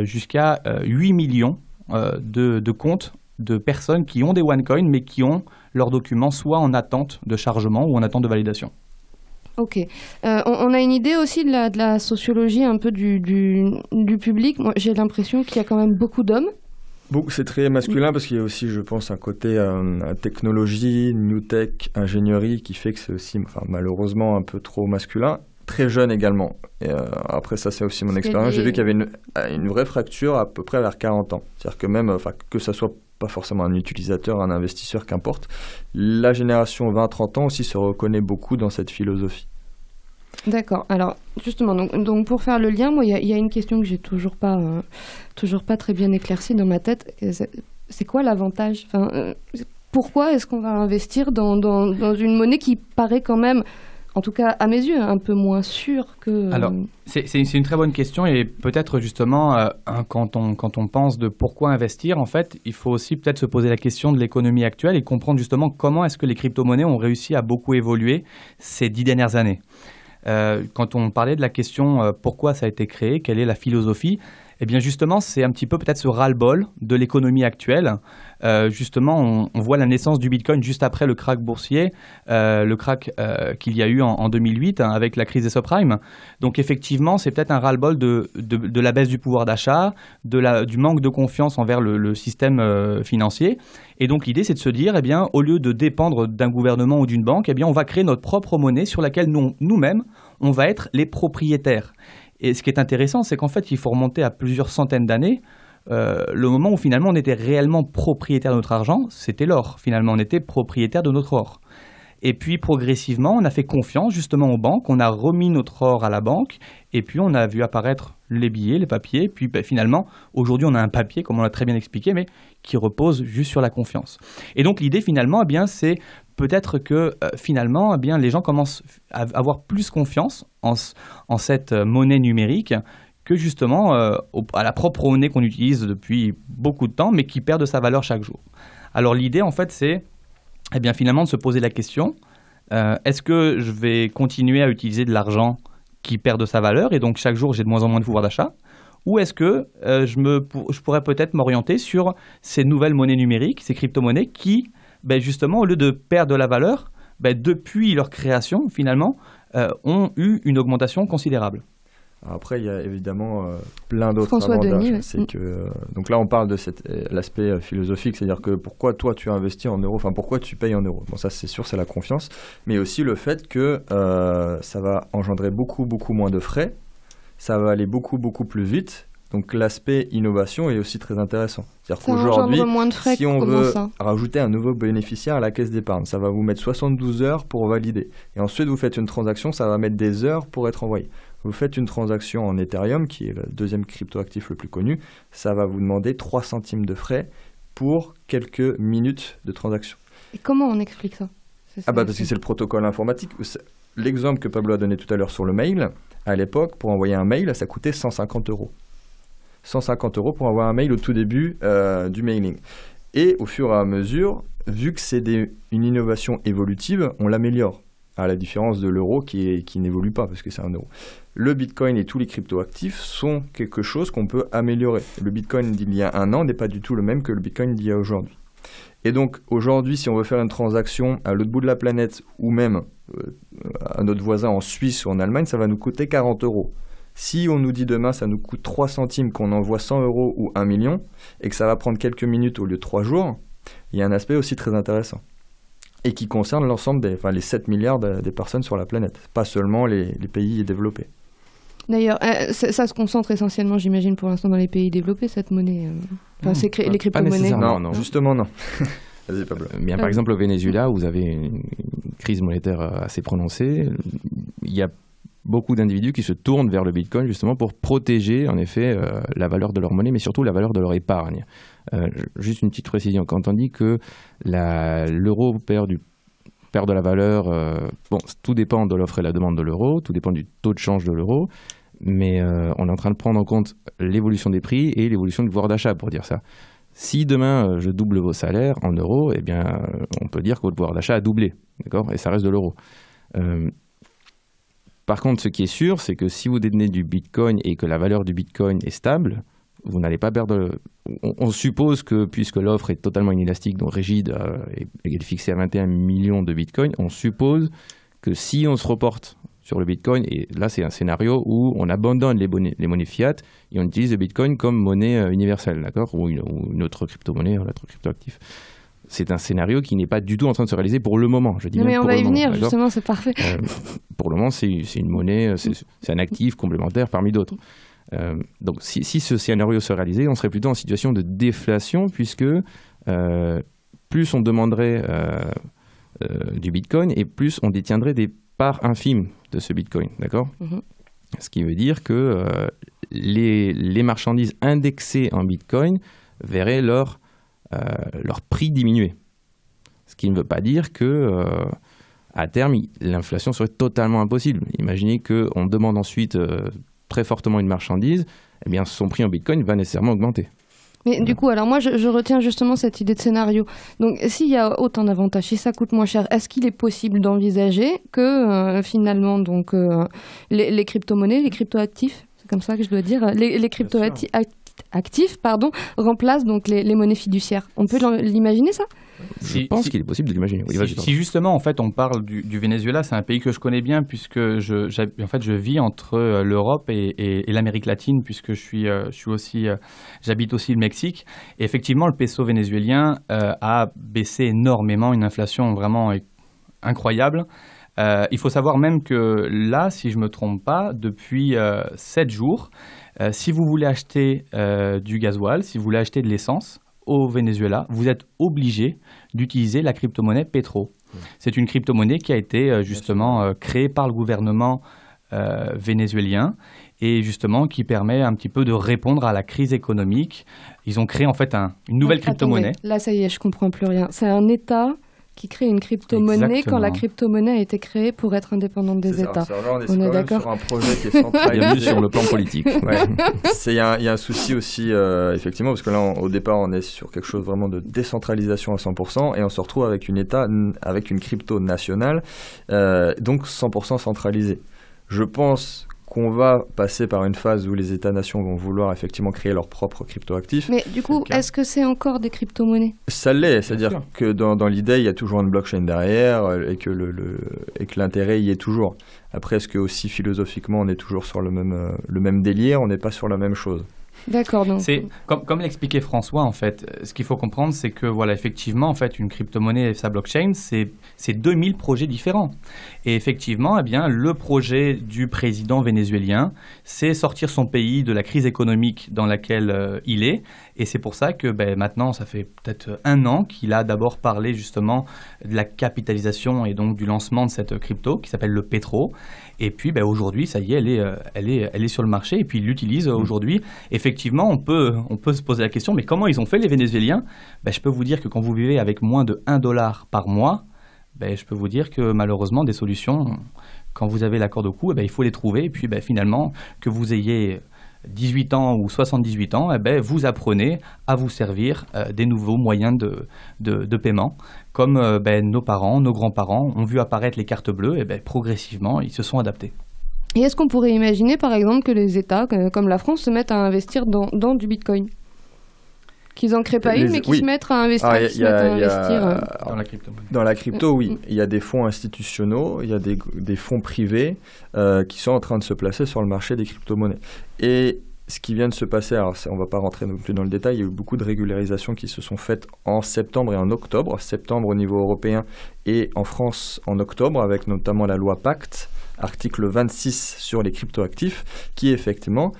jusqu'à 8 millions de comptes de personnes qui ont des OneCoin, mais qui ont leurs documents soit en attente de chargement ou en attente de validation.
Ok. On a une idée aussi de la sociologie un peu du public. Moi, j'ai l'impression qu'il y a quand même beaucoup d'hommes.
C'est très masculin parce qu'il y a aussi, je pense, un côté technologie, new tech, ingénierie qui fait que c'est aussi, malheureusement, un peu trop masculin. Très jeune également. Et après, ça, c'est aussi mon expérience. J'ai vu qu'il y avait une vraie fracture à peu près vers 40 ans. C'est-à-dire que même, que ça soit pas forcément un utilisateur, un investisseur, qu'importe, la génération 20-30 ans aussi se reconnaît beaucoup dans cette philosophie.
D'accord. Alors, justement, donc pour faire le lien, moi, il y a une question que j'ai toujours pas très bien éclaircie dans ma tête. C'est quoi l'avantage ? Pourquoi est-ce qu'on va investir dans une monnaie qui paraît quand même, en tout cas à mes yeux, un peu moins sûre que...
Alors, c'est une très bonne question et peut-être justement, quand on pense de pourquoi investir, en fait, il faut aussi peut-être se poser la question de l'économie actuelle et comprendre justement comment est-ce que les crypto-monnaies ont réussi à beaucoup évoluer ces 10 dernières années. Quand on parlait de la question pourquoi ça a été créé, quelle est la philosophie, eh bien justement c'est un petit peu peut-être ce ras-le-bol de l'économie actuelle. Justement on voit la naissance du Bitcoin juste après le krach boursier, le krach qu'il y a eu en 2008 avec la crise des subprimes. Donc effectivement c'est peut-être un ras-le-bol de la baisse du pouvoir d'achat, du manque de confiance envers le système financier. Et donc l'idée c'est de se dire, eh bien, au lieu de dépendre d'un gouvernement ou d'une banque, eh bien, on va créer notre propre monnaie sur laquelle nous-mêmes, on va être les propriétaires. Et ce qui est intéressant, c'est qu'en fait, il faut remonter à plusieurs centaines d'années. Le moment où finalement on était réellement propriétaire de notre argent, c'était l'or. Finalement, on était propriétaire de notre or. Et puis progressivement, on a fait confiance justement aux banques, on a remis notre or à la banque, et puis on a vu apparaître les billets, les papiers, puis finalement, aujourd'hui on a un papier, comme on l'a très bien expliqué, mais qui repose juste sur la confiance. Et donc l'idée finalement, eh bien, c'est peut-être que finalement, eh bien, les gens commencent à avoir plus confiance en cette monnaie numérique que justement à la propre monnaie qu'on utilise depuis beaucoup de temps, mais qui perd de sa valeur chaque jour. Alors l'idée en fait, c'est eh bien, finalement de se poser la question, est-ce que je vais continuer à utiliser de l'argent qui perd de sa valeur et donc chaque jour j'ai de moins en moins de pouvoir d'achat, ou est-ce que je pourrais peut-être m'orienter sur ces nouvelles monnaies numériques, ces crypto-monnaies qui, justement, au lieu de perdre de la valeur, depuis leur création, finalement, ont eu une augmentation considérable.
Après, il y a évidemment plein d'autres avantages. C'est que, donc là, on parle de l'aspect philosophique, c'est-à-dire que pourquoi toi tu investis en euros, pourquoi tu payes en euros. Bon, ça c'est sûr, c'est la confiance, mais aussi le fait que ça va engendrer beaucoup moins de frais, ça va aller beaucoup plus vite. Donc l'aspect innovation est aussi très intéressant. C'est-à-dire qu'aujourd'hui, si on veut rajouter un nouveau bénéficiaire à la caisse d'épargne, ça va vous mettre 72 heures pour valider. Et ensuite, vous faites une transaction, ça va mettre des heures pour être envoyé. Vous faites une transaction en Ethereum, qui est le deuxième cryptoactif le plus connu, ça va vous demander 3 centimes de frais pour quelques minutes de transaction.
Et comment on explique ça ?
Parce que c'est le protocole informatique. L'exemple que Pablo a donné tout à l'heure sur le mail, à l'époque, pour envoyer un mail, ça coûtait 150 €. 150 € pour envoyer un mail au tout début du mailing. Et au fur et à mesure, vu que c'est une innovation évolutive, on l'améliore. À la différence de l'euro qui n'évolue pas parce que c'est un euro. Le Bitcoin et tous les cryptoactifs sont quelque chose qu'on peut améliorer. Le Bitcoin d'il y a un an n'est pas du tout le même que le Bitcoin d'il y a aujourd'hui. Et donc aujourd'hui, si on veut faire une transaction à l'autre bout de la planète ou même à notre voisin en Suisse ou en Allemagne, ça va nous coûter 40 €. Si on nous dit demain ça nous coûte 3 centimes, qu'on envoie 100 € ou 1 million et que ça va prendre quelques minutes au lieu de 3 jours, il y a un aspect aussi très intéressant. Et qui concerne l'ensemble les 7 milliards des personnes sur la planète, pas seulement les pays développés.
D'ailleurs, ça se concentre essentiellement, j'imagine, pour l'instant dans les pays développés, cette monnaie. Les crypto-monnaies.
Non, justement non. Vas-y, Pablo.
Bien, par exemple, au Venezuela, où vous avez une crise monétaire assez prononcée, il y a beaucoup d'individus qui se tournent vers le Bitcoin justement pour protéger en effet la valeur de leur monnaie, mais surtout la valeur de leur épargne. Juste une petite précision, quand on dit que l'euro perd de la valeur, tout dépend de l'offre et la demande de l'euro, tout dépend du taux de change de l'euro, mais on est en train de prendre en compte l'évolution des prix et l'évolution du pouvoir d'achat pour dire ça. Si demain je double vos salaires en euros, eh bien on peut dire que votre pouvoir d'achat a doublé, d'accord, et ça reste de l'euro. Par contre, ce qui est sûr, c'est que si vous détenez du Bitcoin et que la valeur du Bitcoin est stable, vous n'allez pas perdre. On suppose que, puisque l'offre est totalement inélastique, donc rigide, et fixée à 21 millions de Bitcoin, on suppose que si on se reporte sur le Bitcoin, et là c'est un scénario où on abandonne les monnaies fiat et on utilise le Bitcoin comme monnaie universelle, d'accord, ou une autre crypto-monnaie, un autre crypto-actif. C'est un scénario qui n'est pas du tout en train de se réaliser pour le moment. Je dis
mais on va y venir,
d'accord,
justement, c'est parfait.
Pour le moment, c'est une monnaie, c'est un actif complémentaire parmi d'autres. Donc si ce scénario se réalisait, on serait plutôt en situation de déflation, puisque plus on demanderait du Bitcoin et plus on détiendrait des parts infimes de ce Bitcoin, d'accord ? Ce qui veut dire que les marchandises indexées en Bitcoin verraient leur prix diminuer. Ce qui ne veut pas dire que à terme, l'inflation serait totalement impossible. Imaginez qu'on demande ensuite très fortement une marchandise, eh bien son prix en Bitcoin va nécessairement augmenter.
Mais du coup, alors moi, je retiens justement cette idée de scénario. Donc, s'il y a autant d'avantages, si ça coûte moins cher, est-ce qu'il est possible d'envisager que finalement, donc, les crypto-monnaies, les crypto-actifs, c'est comme ça que je dois dire, les crypto-actifs, remplacent donc les monnaies fiduciaires. On peut l'imaginer, ça ?
Je pense qu'il est possible de l'imaginer. Oui,
si justement, en fait, on parle du Venezuela, c'est un pays que je connais bien puisque je vis entre l'Europe et l'Amérique latine, puisque j'habite aussi le Mexique. Et effectivement, le peso vénézuélien a baissé énormément, une inflation vraiment incroyable. Il faut savoir même que là, si je ne me trompe pas, depuis 7 jours, si vous voulez acheter du gasoil, si vous voulez acheter de l'essence au Venezuela, vous êtes obligé d'utiliser la crypto-monnaie Petro. C'est une crypto-monnaie qui a été justement créée par le gouvernement vénézuélien et justement qui permet un petit peu de répondre à la crise économique. Ils ont créé en fait une nouvelle crypto-monnaie.
Là, ça y est, je comprends plus rien. C'est un État qui crée une crypto-monnaie quand la crypto-monnaie a été créée pour être indépendante des États.
On est d'accord sur un projet qui est centralisé.
Bienvenue sur le plan politique.
Ouais. Il y a un souci aussi, effectivement, parce que là, au départ, on est sur quelque chose vraiment de décentralisation à 100%, et on se retrouve avec une crypto nationale, donc 100% centralisée. Je pense qu'on va passer par une phase où les États-nations vont vouloir effectivement créer leurs propres crypto-actifs.
Mais du coup, est-ce que c'est encore des crypto-monnaies ?
Ça l'est, c'est-à-dire que dans l'idée, il y a toujours une blockchain derrière et que l'intérêt y est toujours. Après, est-ce que aussi philosophiquement, on est toujours sur le même délire ? On n'est pas sur la même chose.
D'accord. Donc.
C'est comme l'expliquait François, en fait, ce qu'il faut comprendre, c'est que voilà, effectivement, en fait, une crypto-monnaie et sa blockchain, c'est 2000 projets différents. Et effectivement, eh bien, le projet du président vénézuélien, c'est sortir son pays de la crise économique dans laquelle il est. Et c'est pour ça que maintenant, ça fait peut-être 1 an qu'il a d'abord parlé justement de la capitalisation et donc du lancement de cette crypto qui s'appelle le Petro. Et puis aujourd'hui, ça y est, elle est sur le marché et puis ils l'utilisent aujourd'hui. Effectivement, on peut se poser la question, mais comment ils ont fait les Vénézuéliens ? Je peux vous dire que quand vous vivez avec moins de $1 par mois, je peux vous dire que malheureusement, des solutions, quand vous avez la corde au cou, il faut les trouver. Et puis finalement, que vous ayez 18 ans ou 78 ans, vous apprenez à vous servir des nouveaux moyens de paiement. Comme nos parents, nos grands-parents ont vu apparaître les cartes bleues, et progressivement, ils se sont adaptés.
Et est-ce qu'on pourrait imaginer, par exemple, que les États, comme la France, se mettent à investir dans du Bitcoin ? Qu'ils n'en créent pas une, mais qu'ils se mettent à investir,
dans la crypto-monnaie.
Dans la crypto, oui. Il y a des fonds institutionnels, il y a des fonds privés qui sont en train de se placer sur le marché des crypto-monnaies. Et ce qui vient de se passer, alors on ne va pas rentrer non plus dans le détail, il y a eu beaucoup de régularisations qui se sont faites en septembre et en octobre. Septembre au niveau européen et en France en octobre, avec notamment la loi Pacte, article 26 sur les cryptoactifs, qui effectivement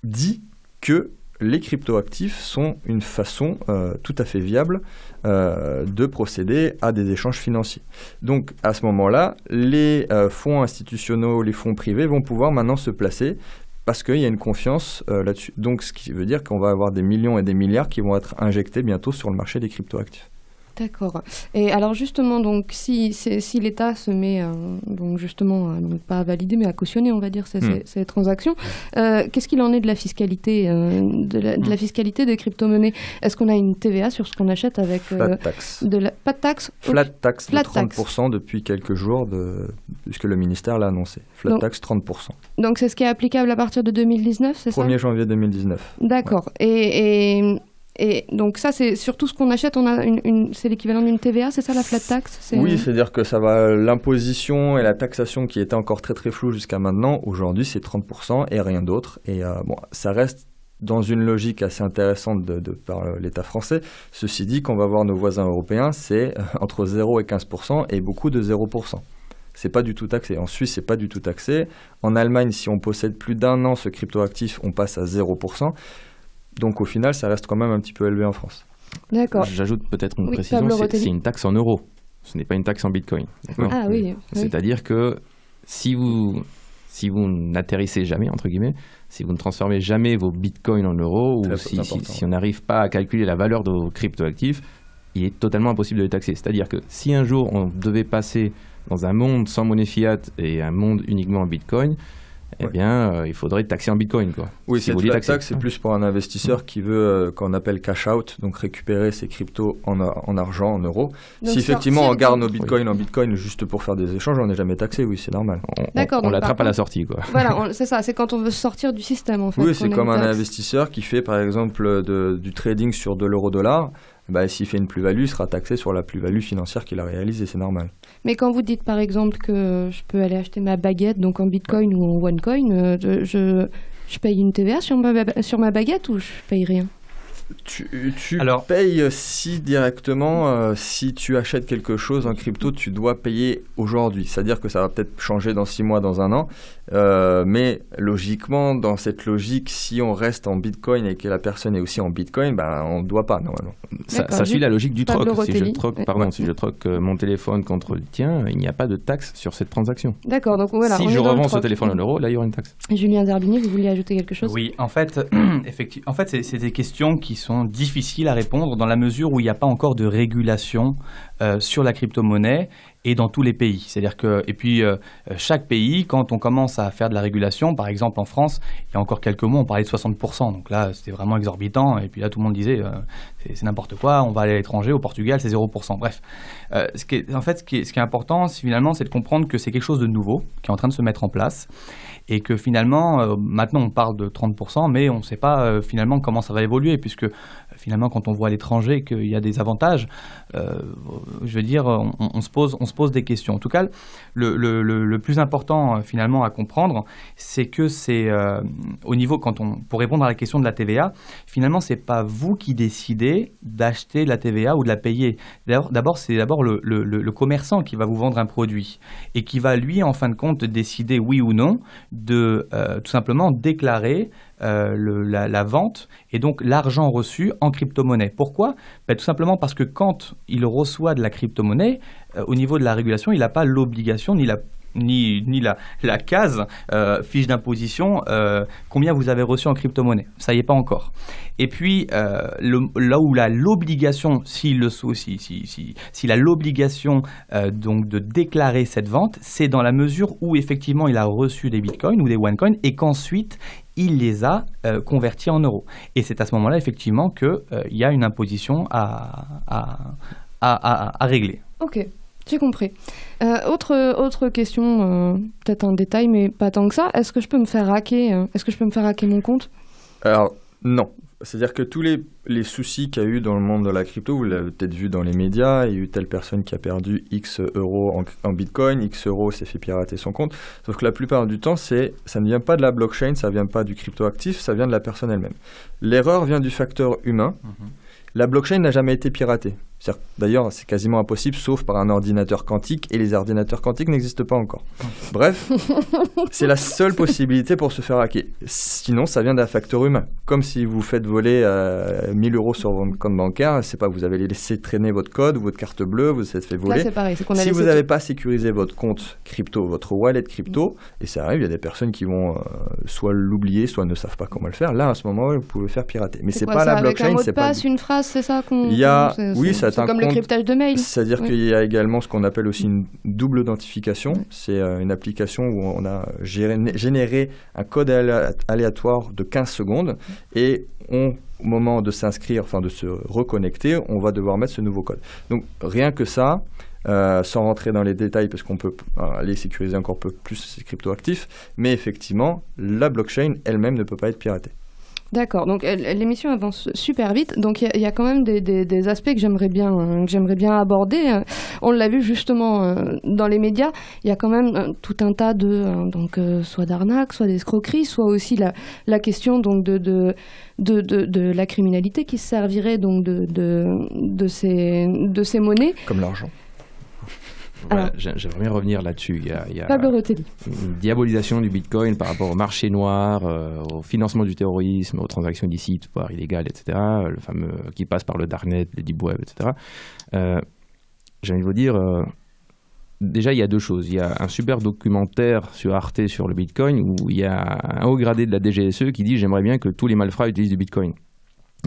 dit que les cryptoactifs sont une façon tout à fait viable de procéder à des échanges financiers. Donc à ce moment-là, les fonds institutionnels, les fonds privés vont pouvoir maintenant se placer parce qu'il y a une confiance là-dessus. Donc ce qui veut dire qu'on va avoir des millions et des milliards qui vont être injectés bientôt sur le marché des cryptoactifs.
D'accord. Et alors justement, donc, si l'État se met donc justement donc pas à valider mais à cautionner, on va dire, ces transactions, qu'est-ce qu'il en est de la fiscalité de la fiscalité des crypto-monnaies? Est-ce qu'on a une TVA sur ce qu'on achète avec
Flat tax.
Pas de taxe?
Flat tax de 30% depuis quelques jours, puisque le ministère l'a annoncé. Flat tax 30%.
Donc c'est ce qui est applicable à partir de 2019, c'est ça?
1er janvier 2019.
D'accord. Ouais. Et donc ça, c'est surtout ce qu'on achète, c'est l'équivalent d'une TVA, c'est ça la flat tax?
Oui, c'est-à-dire que ça va, l'imposition et la taxation qui était encore très très floue jusqu'à maintenant, aujourd'hui c'est 30% et rien d'autre. Et bon, ça reste dans une logique assez intéressante par l'État français. Ceci dit, quand on va voir nos voisins européens, c'est entre 0 et 15% et beaucoup de 0%. C'est pas du tout taxé. En Suisse, c'est pas du tout taxé. En Allemagne, si on possède plus d'1 an ce cryptoactif, on passe à 0%. Donc au final, ça reste quand même un petit peu élevé en France.
D'accord.
J'ajoute peut-être une précision, c'est une taxe en euros. Ce n'est pas une taxe en bitcoin.
Ah oui.
C'est-à-dire que si vous n'atterrissez jamais, entre guillemets, si vous ne transformez jamais vos bitcoins en euros, ou si on n'arrive pas à calculer la valeur de vos cryptoactifs, il est totalement impossible de les taxer. C'est-à-dire que si un jour on devait passer dans un monde sans monnaie fiat et un monde uniquement en bitcoin, eh bien, il faudrait taxer en bitcoin, quoi.
Oui, cette flat tax, c'est plus pour un investisseur qui veut, qu'on appelle cash out, donc récupérer ses cryptos en argent, en euros. Donc si effectivement on garde nos bitcoins en bitcoin juste pour faire des échanges, on n'est jamais taxé, oui, c'est normal.
On l'attrape à la sortie, quoi.
Voilà, c'est ça, c'est quand on veut sortir du système, en fait.
Oui, c'est comme un investisseur qui fait, par exemple, du trading sur de l'euro-dollar. Bah, s'il fait une plus-value, il sera taxé sur la plus-value financière qu'il a réalisée, c'est normal.
Mais quand vous dites par exemple que je peux aller acheter ma baguette donc en bitcoin ou en onecoin, je paye une TVA sur ma baguette ou je paye rien?
Tu payes si directement, si tu achètes quelque chose en crypto, tu dois payer aujourd'hui. C'est-à-dire que ça va peut-être changer dans 6 mois, dans 1 an. Mais logiquement, dans cette logique, si on reste en bitcoin et que la personne est aussi en bitcoin, ben, on ne doit pas normalement.
Ça suit la logique du troc. Si je troque mon téléphone contre le tien, il n'y a pas de taxe sur cette transaction.
D'accord, donc voilà.
Si je revends ce téléphone en euros, là il y aura une taxe.
Julien Zerbini, vous vouliez ajouter quelque chose?
Oui, en fait, c'est des questions qui sont difficiles à répondre dans la mesure où il n'y a pas encore de régulation sur la crypto-monnaie et dans tous les pays. C'est-à-dire que, et puis, chaque pays, quand on commence à faire de la régulation, par exemple en France, il y a encore quelques mois, on parlait de 60%. Donc là, c'était vraiment exorbitant. Et puis là, tout le monde disait, c'est n'importe quoi, on va aller à l'étranger, au Portugal, c'est 0%. Bref, ce qui est important, finalement, c'est de comprendre que c'est quelque chose de nouveau qui est en train de se mettre en place. Et que finalement, maintenant on parle de 30%, mais on ne sait pas finalement comment ça va évoluer, puisque finalement quand on voit à l'étranger qu'il y a des avantages, je veux dire, on se pose des questions. En tout cas, le plus important finalement à comprendre, c'est que c'est au niveau, pour répondre à la question de la TVA, finalement c'est pas vous qui décidez d'acheter la TVA ou de la payer. C'est d'abord le commerçant qui va vous vendre un produit et qui va lui en fin de compte décider oui ou non de tout simplement déclarer la vente et donc l'argent reçu en crypto-monnaie. Pourquoi? Tout simplement parce que quand il reçoit de la crypto-monnaie, au niveau de la régulation, il n'a pas l'obligation ni la case fiche d'imposition combien vous avez reçu en crypto-monnaie. Ça y est pas encore. Et puis là où l'obligation, s'il a l'obligation donc de déclarer cette vente, c'est dans la mesure où effectivement il a reçu des bitcoins ou des onecoins et qu'ensuite il les a convertis en euros. Et c'est à ce moment-là effectivement qu'il y a une imposition à régler.
Ok. J'ai compris. Autre question, peut-être un détail, mais pas tant que ça. Est-ce que je peux me faire hacker mon compte?
Alors, non. C'est-à-dire que tous les soucis qu'il y a eu dans le monde de la crypto, vous l'avez peut-être vu dans les médias, il y a eu telle personne qui a perdu X euros en bitcoin, X euros s'est fait pirater son compte. Sauf que la plupart du temps, ça ne vient pas de la blockchain, ça ne vient pas du cryptoactif, ça vient de la personne elle-même. L'erreur vient du facteur humain. La blockchain n'a jamais été piratée. D'ailleurs, c'est quasiment impossible, sauf par un ordinateur quantique, et les ordinateurs quantiques n'existent pas encore. Bref, c'est la seule possibilité pour se faire hacker. Sinon, ça vient d'un facteur humain. Comme si vous faites voler 1000 € sur votre compte bancaire, c'est pas vous avez laissé traîner votre code ou votre carte bleue, vous êtes fait voler.
Là, c'est pareil, c'est qu'on a
si
laissé
vous n'avez pas sécurisé votre compte crypto, votre wallet crypto, et ça arrive, il y a des personnes qui vont soit l'oublier, soit ne savent pas comment le faire. Là, à ce moment-là, vous pouvez faire pirater. Mais c'est
quoi,
pas
ça,
la blockchain,
avec un mot
c'est
de
pas.
passe, une phrase, c'est ça qu'on.
Il y a,
c'est comme le cryptage de mail.
C'est-à-dire qu'il y a également ce qu'on appelle aussi une double authentification. C'est une application où on a généré un code aléatoire de 15 secondes et au moment de s'inscrire, enfin de se reconnecter, on va devoir mettre ce nouveau code. Donc rien que ça, sans rentrer dans les détails parce qu'on peut aller sécuriser encore plus ces cryptoactifs, mais effectivement, la blockchain elle-même ne peut pas être piratée.
D'accord, donc l'émission avance super vite, donc il y a quand même des aspects que j'aimerais bien aborder. On l'a vu justement dans les médias, il y a quand même tout un tas de soit d'arnaques, soit d'escroqueries, soit aussi la question donc de la criminalité qui se servirait donc de ces monnaies.
Comme l'argent.
Voilà, j'aimerais bien revenir là-dessus. Il y a
Pablo Rotelli.
Une diabolisation du Bitcoin par rapport au marché noir, au financement du terrorisme, aux transactions illicites, voire illégales, etc., le fameux qui passe par le darknet, le deep web, etc. J'ai envie de vous dire, déjà, il y a deux choses. Il y a un super documentaire sur Arte sur le Bitcoin où il y a un haut gradé de la DGSE qui dit « J'aimerais bien que tous les malfrats utilisent du Bitcoin ».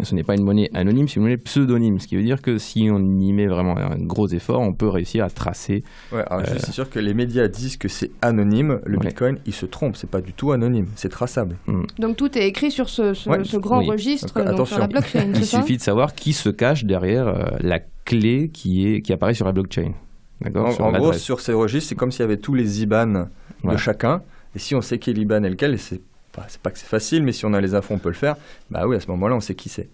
Ce n'est pas une monnaie anonyme, c'est une monnaie pseudonyme, ce qui veut dire que si on y met vraiment un gros effort, on peut réussir à tracer.
Ouais, alors je suis sûr que les médias disent que c'est anonyme, le Bitcoin, ils se trompent, c'est pas du tout anonyme, c'est traçable.
Donc tout est écrit sur ce grand registre, donc sur la blockchain.
Il suffit de savoir qui se cache derrière la clé qui apparaît sur la blockchain.
En gros, sur ces registres, c'est comme s'il y avait tous les IBAN de chacun, et si on sait quel IBAN est lequel, c'est pas que c'est facile, mais si on a les infos, on peut le faire. Bah oui, à ce moment-là, on sait qui c'est.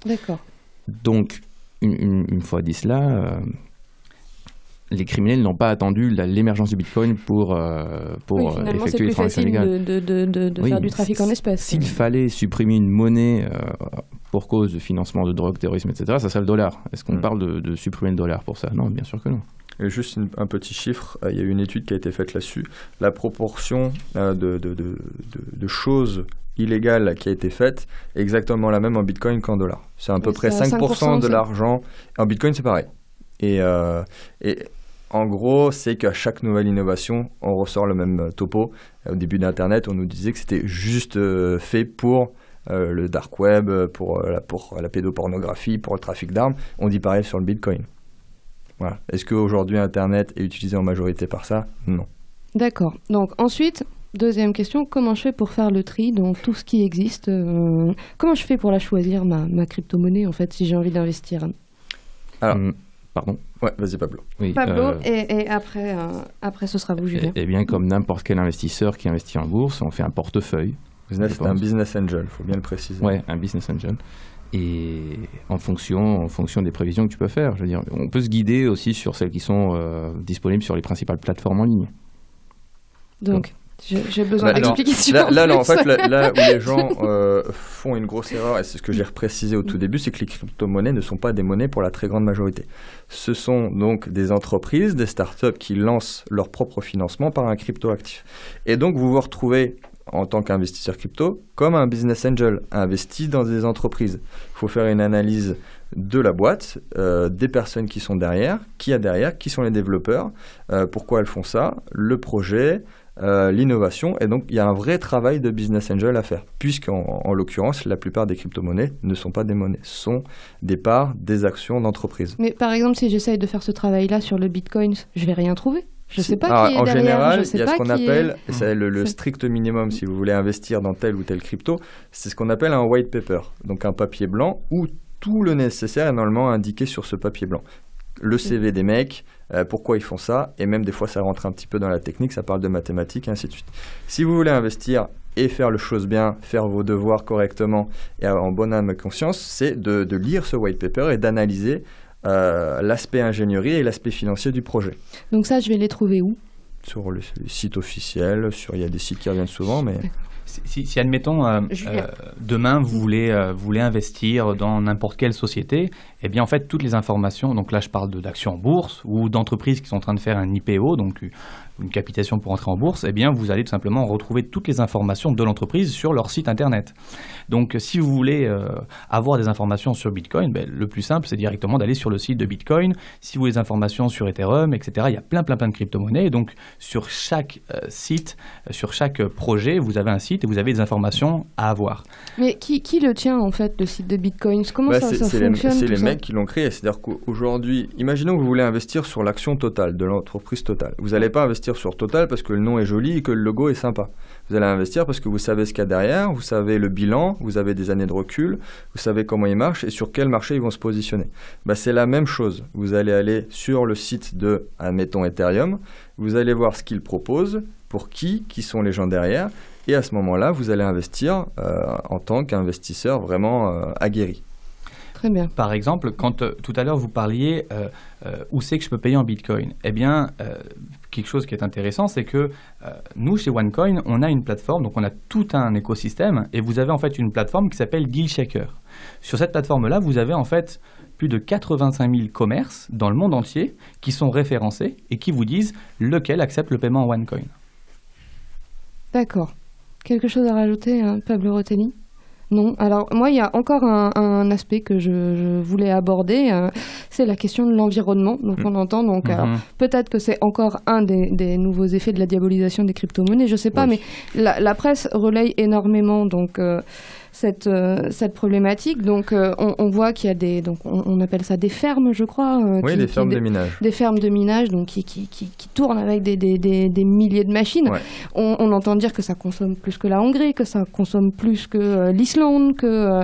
D'accord.
Donc, une fois dit cela, les criminels n'ont pas attendu l'émergence du Bitcoin pour effectuer les transactions légales.
De faire du trafic en espèces.
S'il fallait supprimer une monnaie pour cause de financement de drogue, terrorisme, etc., ça serait le dollar. Est-ce qu'on parle de supprimer le dollar pour ça? Non, bien sûr que non.
Et juste un petit chiffre, il y a eu une étude qui a été faite là-dessus. La proportion de choses illégales qui a été faite est exactement la même en Bitcoin qu'en dollars. C'est à peu près 5% de l'argent. En Bitcoin, c'est pareil. Et en gros, c'est qu'à chaque nouvelle innovation, on ressort le même topo. Au début d'Internet, on nous disait que c'était juste fait pour le dark web, pour la pédopornographie, pour le trafic d'armes. On dit pareil sur le Bitcoin. Voilà. Est-ce qu'aujourd'hui Internet est utilisé en majorité par ça? Non.
D'accord. Donc ensuite, deuxième question, comment je fais pour faire le tri, donc tout ce qui existe, comment je fais pour la choisir, ma crypto-monnaie en fait, si j'ai envie d'investir?
Alors,
pardon.
Ouais, vas-y Pablo.
Oui,
Pablo, et après ce sera vous, Julien.
Eh bien, comme n'importe quel investisseur qui investit en bourse, on fait un portefeuille.
C'est un business angel, il faut bien le préciser.
Ouais, un business angel. Et en fonction des prévisions que tu peux faire. Je veux dire, on peut se guider aussi sur celles qui sont disponibles sur les principales plateformes en ligne.
Donc j'ai besoin d'explications.
Là, en fait, là où les gens font une grosse erreur, et c'est ce que j'ai reprécisé au tout début, c'est que les crypto-monnaies ne sont pas des monnaies pour la très grande majorité. Ce sont donc des entreprises, des startups qui lancent leur propre financement par un crypto-actif. Et donc, vous vous retrouvez en tant qu'investisseur crypto, comme un business angel, investi dans des entreprises. Il faut faire une analyse de la boîte, des personnes qui sont derrière, qui sont les développeurs, pourquoi elles font ça, le projet, l'innovation. Et donc, il y a un vrai travail de business angel à faire, puisqu'en l'occurrence, la plupart des crypto-monnaies ne sont pas des monnaies, sont des parts, des actions d'entreprise.
Mais par exemple, si j'essaye de faire ce travail-là sur le Bitcoin, je vais rien trouver. Je ne sais pas qui est
en
derrière.
général, il y a ce qu'on appelle le strict minimum si vous voulez investir dans tel ou tel crypto, c'est ce qu'on appelle un white paper, donc un papier blanc où tout le nécessaire est normalement indiqué sur ce papier blanc. Le CV des mecs, pourquoi ils font ça, et même des fois ça rentre un petit peu dans la technique, ça parle de mathématiques et ainsi de suite. Si vous voulez investir et faire les choses bien, faire vos devoirs correctement et en bonne âme et conscience, c'est de lire ce white paper et d'analyser l'aspect ingénierie et l'aspect financier du projet. Donc ça, je vais les trouver où? Sur le site officiel, il y a des sites qui reviennent souvent, mais...
Si admettons, demain, vous voulez investir dans n'importe quelle société eh bien en fait toutes les informations, donc là je parle d'actions en bourse ou d'entreprises qui sont en train de faire un IPO, donc une capitalisation pour entrer en bourse, eh bien vous allez tout simplement retrouver toutes les informations de l'entreprise sur leur site internet. Donc si vous voulez avoir des informations sur Bitcoin, le plus simple c'est directement d'aller sur le site de Bitcoin. Si vous voulez des informations sur Ethereum, etc., il y a plein de crypto-monnaies. Et donc sur chaque site, sur chaque projet, vous avez un site et vous avez des informations à avoir.
Mais qui le tient en fait, le site de Bitcoin? Comment ça fonctionne?
C'est les mecs qui l'ont créé. C'est-à-dire qu'aujourd'hui, imaginons que vous voulez investir sur l'action Total, de l'entreprise Total. Vous n'allez pas investir sur Total parce que le nom est joli et que le logo est sympa. Vous allez investir parce que vous savez ce qu'il y a derrière, vous savez le bilan, vous avez des années de recul, vous savez comment ils marchent et sur quel marché ils vont se positionner. C'est la même chose. Vous allez aller sur le site de, admettons, Ethereum, vous allez voir ce qu'ils proposent, pour qui sont les gens derrière, et à ce moment-là, vous allez investir en tant qu'investisseur vraiment aguerri.
Très bien.
Par exemple, quand tout à l'heure vous parliez où c'est que je peux payer en Bitcoin, eh bien, quelque chose qui est intéressant, c'est que nous, chez OneCoin, on a une plateforme, donc on a tout un écosystème, et vous avez en fait une plateforme qui s'appelle DealShaker. Sur cette plateforme-là, vous avez en fait plus de 85 000 commerces dans le monde entier qui sont référencés et qui vous disent lequel accepte le paiement en OneCoin.
D'accord. Quelque chose à rajouter, Pablo Rotelli? Non. Alors, moi, il y a encore un aspect que je voulais aborder, c'est la question de l'environnement. Donc, on entend, peut-être que c'est encore un des nouveaux effets de la diabolisation des crypto-monnaies, je ne sais pas, mais la presse relaye énormément cette problématique. Donc, on voit qu'il y a on appelle ça des fermes, je crois.
Des fermes de minage. Des
fermes de minage, donc qui tournent avec des milliers de machines. Ouais. On entend dire que ça consomme plus que la Hongrie, que ça consomme plus que l'Islande, que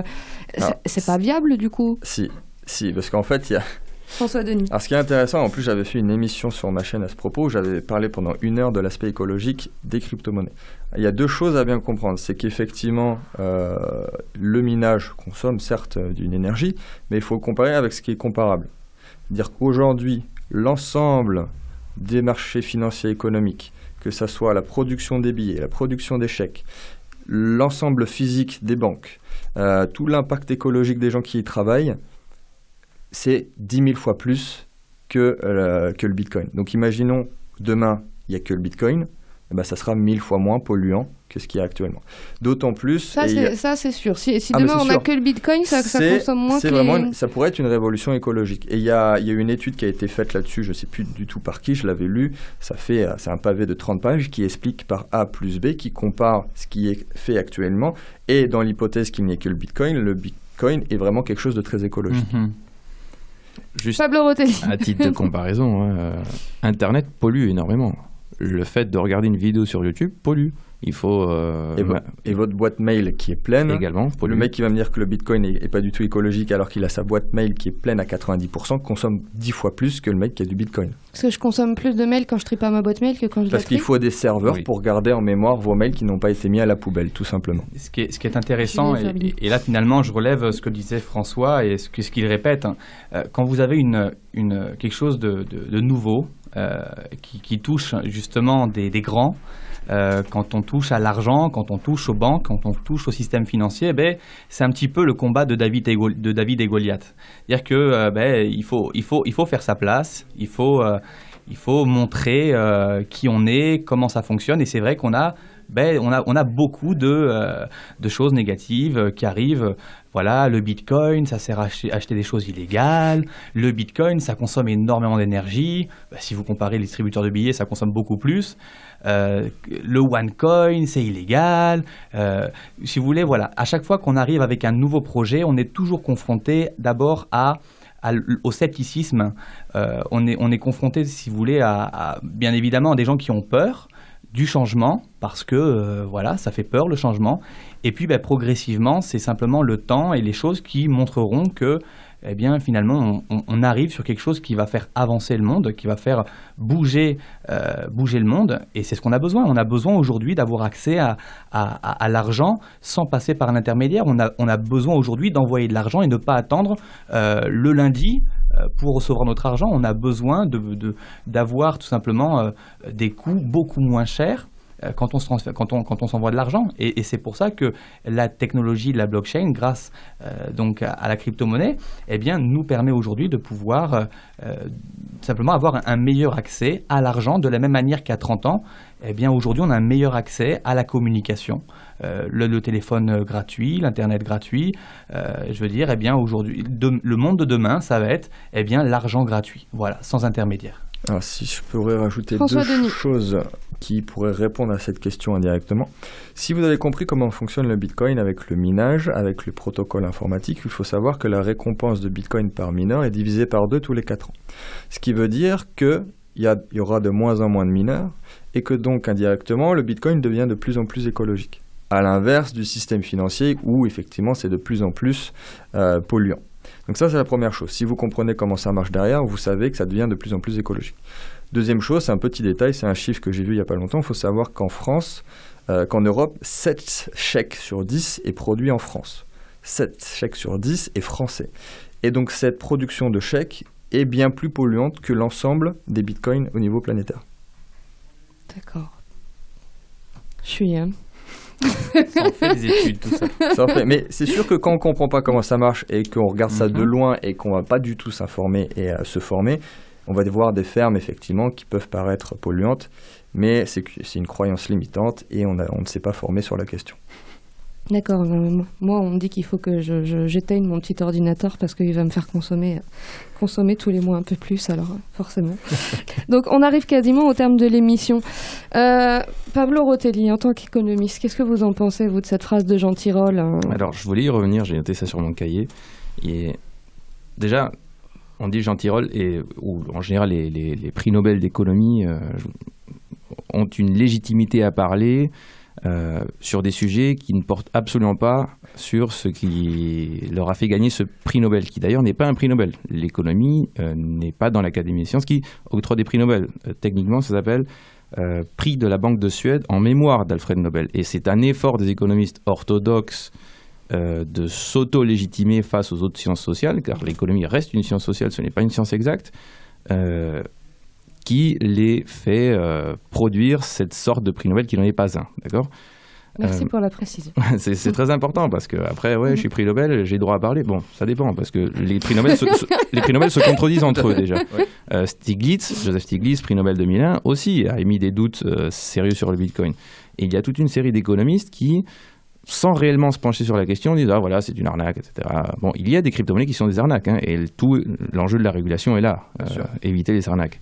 c'est pas viable du coup.
Si, parce qu'en fait, il y a...
François Denis.
Alors, ce qui est intéressant, en plus, j'avais fait une émission sur ma chaîne à ce propos, où j'avais parlé pendant 1 heure de l'aspect écologique des crypto-monnaies. Il y a 2 choses à bien comprendre. C'est qu'effectivement, le minage consomme certes d'une énergie, mais il faut le comparer avec ce qui est comparable. C'est-à-dire qu'aujourd'hui, l'ensemble des marchés financiers et économiques, que ce soit la production des billets, la production des chèques, l'ensemble physique des banques, tout l'impact écologique des gens qui y travaillent, c'est 10 000 fois plus que le Bitcoin. Donc imaginons, demain, il n'y a que le Bitcoin, ça sera 1000 fois moins polluant que ce qu'il y a actuellement. D'autant plus...
Ça, c'est sûr. Si demain, on n'a que le Bitcoin, ça consomme moins que
ça pourrait être une révolution écologique. Et il y a une étude qui a été faite là-dessus, je ne sais plus du tout par qui, je l'avais lu, c'est un pavé de 30 pages qui explique par A plus B, qui compare ce qui est fait actuellement, et dans l'hypothèse qu'il n'y ait que le Bitcoin est vraiment quelque chose de très écologique.
Juste
Pablo Rotelli.
À titre de comparaison, Internet pollue énormément. Le fait de regarder une vidéo sur YouTube pollue. Il faut...
Et votre boîte mail qui est pleine,
également,
le mec qui va me dire que le Bitcoin n'est pas du tout écologique alors qu'il a sa boîte mail qui est pleine à 90%, consomme 10 fois plus que le mec qui a du Bitcoin.
Parce que je consomme plus de mails quand je trie pas ma boîte mail que quand je la trie.
Parce qu'il faut des serveurs pour garder en mémoire vos mails qui n'ont pas été mis à la poubelle, tout simplement.
Ce qui est intéressant, et là finalement je relève ce que disait François et ce qu'il répète, quand vous avez quelque chose de nouveau qui touche justement des grands, quand on touche à l'argent, quand on touche aux banques, quand on touche au système financier, c'est un petit peu le combat de David et Goliath. C'est-à-dire que il faut faire sa place, il faut montrer qui on est, comment ça fonctionne, et c'est vrai qu'on a beaucoup de choses négatives qui arrivent. Voilà, le Bitcoin, ça sert à acheter des choses illégales. Le Bitcoin, ça consomme énormément d'énergie. Si vous comparez les distributeurs de billets, ça consomme beaucoup plus. Le OneCoin, c'est illégal. Si vous voulez, voilà, à chaque fois qu'on arrive avec un nouveau projet, on est toujours confronté d'abord au scepticisme. On est confronté, si vous voulez, bien évidemment à des gens qui ont peur du changement, parce que ça fait peur le changement, et puis progressivement c'est simplement le temps et les choses qui montreront que finalement on arrive sur quelque chose qui va faire avancer le monde, qui va faire bouger le monde, et c'est ce qu'on a besoin. On a besoin aujourd'hui d'avoir accès à l'argent sans passer par un intermédiaire. On a besoin aujourd'hui d'envoyer de l'argent et ne pas attendre le lundi pour recevoir notre argent. On a besoin d'avoir tout simplement des coûts beaucoup moins chers quand on s'envoie de l'argent. Et c'est pour ça que la technologie de la blockchain, grâce donc à la crypto-monnaie, eh bien, nous permet aujourd'hui de pouvoir simplement avoir un meilleur accès à l'argent, de la même manière qu'à 30 ans. Eh bien, aujourd'hui, on a un meilleur accès à la communication, le téléphone gratuit, l'Internet gratuit. Je veux dire, eh bien, aujourd'hui, le monde de demain, ça va être, eh bien, l'argent gratuit, voilà, sans intermédiaire.
Alors, si je pourrais rajouter deux choses qui pourraient répondre à cette question indirectement. Si vous avez compris comment fonctionne le Bitcoin avec le minage, avec le protocole informatique, il faut savoir que la récompense de Bitcoin par mineur est divisée par 2 tous les 4 ans. Ce qui veut dire qu'il y aura de moins en moins de mineurs et que donc indirectement le Bitcoin devient de plus en plus écologique. À l'inverse du système financier où effectivement c'est de plus en plus polluant. Donc ça c'est la première chose. Si vous comprenez comment ça marche derrière, vous savez que ça devient de plus en plus écologique. Deuxième chose, c'est un petit détail, c'est un chiffre que j'ai vu il n'y a pas longtemps. Il faut savoir qu'en France, qu'en Europe, 7 chèques sur 10 est produit en France. 7 chèques sur 10 est français. Et donc cette production de chèques est bien plus polluante que l'ensemble des bitcoins au niveau planétaire.
D'accord. Je suis...
Ça en fait des études, tout ça.
Ça en fait. Mais c'est sûr que quand on ne comprend pas comment ça marche et qu'on regarde ça de loin et qu'on ne va pas du tout s'informer et se former, on va voir des fermes effectivement qui peuvent paraître polluantes, mais c'est une croyance limitante et on ne s'est pas formé sur la question.
D'accord. Moi, on me dit qu'il faut que j'éteigne mon petit ordinateur parce qu'il va me faire consommer tous les mois un peu plus, alors forcément. Donc, on arrive quasiment au terme de l'émission. Pablo Rotelli, en tant qu'économiste, qu'est-ce que vous en pensez, vous, de cette phrase de Jean Tirole
Alors, je voulais y revenir, j'ai noté ça sur mon cahier. Et déjà, on dit Jean Tirole, ou en général, les prix Nobel d'économie ont une légitimité à parler sur des sujets qui ne portent absolument pas sur ce qui leur a fait gagner ce prix Nobel, qui d'ailleurs n'est pas un prix Nobel. L'économie n'est pas dans l'Académie des sciences qui octroie des prix Nobel. Techniquement, ça s'appelle prix de la Banque de Suède en mémoire d'Alfred Nobel. Et c'est un effort des économistes orthodoxes de s'auto-légitimer face aux autres sciences sociales, car l'économie reste une science sociale, ce n'est pas une science exacte, qui les fait produire cette sorte de prix Nobel qui n'en est pas un, d'accord ?
Merci pour la précision.
C'est très important parce que après, je suis prix Nobel, j'ai droit à parler. Bon, ça dépend parce que les prix Nobel se contredisent entre eux déjà. Oui. Joseph Stiglitz, prix Nobel 2001, aussi a émis des doutes sérieux sur le Bitcoin. Et il y a toute une série d'économistes qui, sans réellement se pencher sur la question, disent voilà, c'est une arnaque, etc. Bon, il y a des crypto-monnaies qui sont des arnaques, et l'enjeu de la régulation est là, éviter les arnaques.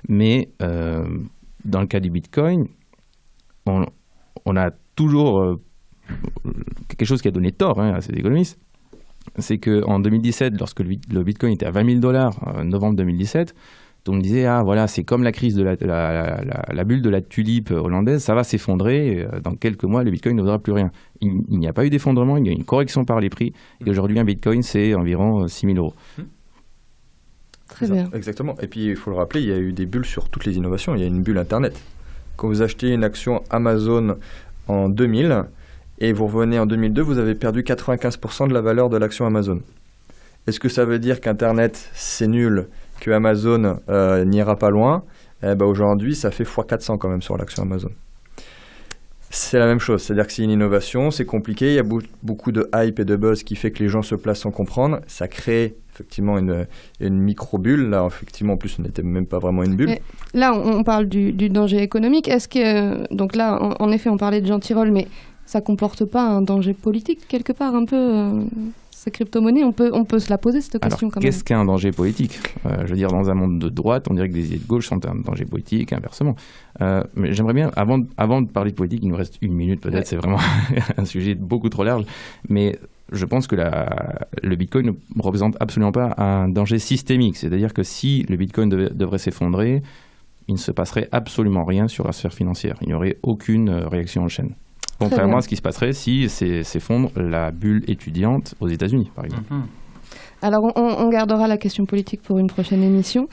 Mais dans le cas du Bitcoin, on a toujours quelque chose qui a donné tort à ces économistes. C'est qu'en 2017, lorsque le Bitcoin était à $20,000, novembre 2017, on me disait voilà, c'est comme la crise de la bulle de la tulipe hollandaise, ça va s'effondrer, dans quelques mois le Bitcoin ne vaudra plus rien. Il n'y a pas eu d'effondrement, il y a eu une correction par les prix, et aujourd'hui un Bitcoin c'est environ 6 000 €.
Très bien.
Exactement. Et puis il faut le rappeler, il y a eu des bulles sur toutes les innovations. Il y a une bulle Internet. Quand vous achetez une action Amazon en 2000 et vous revenez en 2002, vous avez perdu 95% de la valeur de l'action Amazon. Est-ce que ça veut dire qu'Internet c'est nul, que Amazon n'ira pas loin? Aujourd'hui, ça fait x400 quand même sur l'action Amazon. C'est la même chose, c'est-à-dire que c'est une innovation, c'est compliqué, il y a beaucoup de hype et de buzz qui fait que les gens se placent sans comprendre. Ça crée effectivement une micro-bulle. Là, effectivement, en plus, ce n'était même pas vraiment une bulle.
Mais là, on parle du danger économique. Est-ce que, donc là, en effet, on parlait de Jean Tirole, mais ça comporte pas un danger politique quelque part un peu ces crypto-monnaies, on peut se la poser cette question.
Alors,
quand même.
Qu'est-ce qu'un danger politique? Je veux dire, dans un monde de droite, on dirait que des idées de gauche sont un danger politique, inversement. Mais j'aimerais bien, avant de parler de politique, il nous reste 1 minute peut-être, c'est vraiment un sujet beaucoup trop large, mais je pense que le Bitcoin ne représente absolument pas un danger systémique. C'est-à-dire que si le Bitcoin devrait s'effondrer, il ne se passerait absolument rien sur la sphère financière. Il n'y aurait aucune réaction en chaîne. Contrairement à ce qui se passerait si s'effondre la bulle étudiante aux États-Unis, par exemple.
Alors, on gardera la question politique pour une prochaine émission.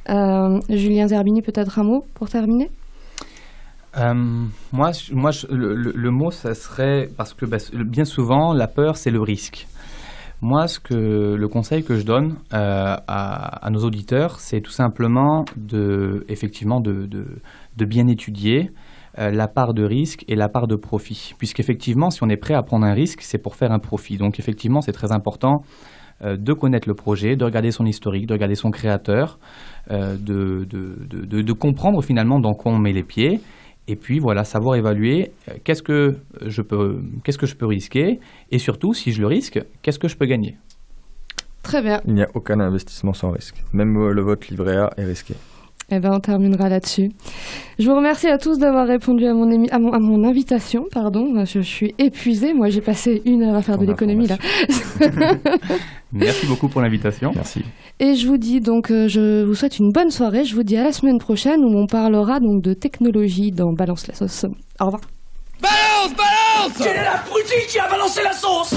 Julien Zerbini, peut-être un mot pour terminer ?
Moi, le mot, ça serait, parce que bien souvent, la peur, c'est le risque. Moi, le conseil que je donne à nos auditeurs, c'est tout simplement de bien étudier, la part de risque et la part de profit. Puisqu'effectivement, si on est prêt à prendre un risque, c'est pour faire un profit. Donc effectivement, c'est très important de connaître le projet, de regarder son historique, de regarder son créateur, de comprendre finalement dans quoi on met les pieds. Et puis voilà, savoir évaluer qu'est-ce que je peux risquer et surtout, si je le risque, qu'est-ce que je peux gagner.
Très bien.
Il n'y a aucun investissement sans risque. Même le vote livret A est risqué.
Eh ben, on terminera là-dessus. Je vous remercie à tous d'avoir répondu à mon invitation. Pardon, je suis épuisée. Moi, j'ai passé 1 heure à faire de l'économie là.
Merci beaucoup pour l'invitation.
Merci.
Et je vous dis donc, je vous souhaite une bonne soirée. Je vous dis à la semaine prochaine où on parlera donc de technologie dans Balance la sauce. Au revoir.
Balance! Quelle est l'abruti qui a balancé la sauce?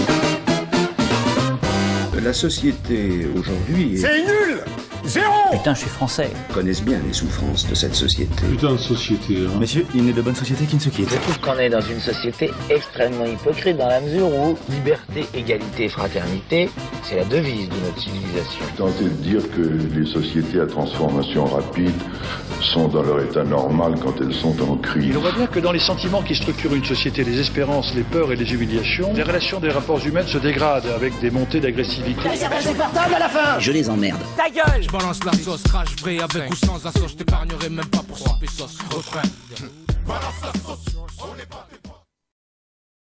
La société aujourd'hui
C'est nul! Zéro!
Putain, je suis français.
connaissent bien les souffrances de cette société.
Putain de société, hein.
Messieurs, il n'est de bonne société qui ne se quitte.
Je trouve qu'on est dans une société extrêmement hypocrite dans la mesure où liberté, égalité, fraternité, c'est la devise de notre civilisation.
Tenter de dire que les sociétés à transformation rapide sont dans leur état normal quand elles sont en crise.
Et on voit bien que dans les sentiments qui structurent une société, les espérances, les peurs et les humiliations, les relations des rapports humains se dégradent avec des montées d'agressivité.
C'est insupportable à la fin.
Je les emmerde.
Ta gueule!
Je balance la sauce, crash vrai avec ou sans assos, je t'épargnerai même pas pour 100 pesos. Oh frère.
Balance la sauce, on n'est pas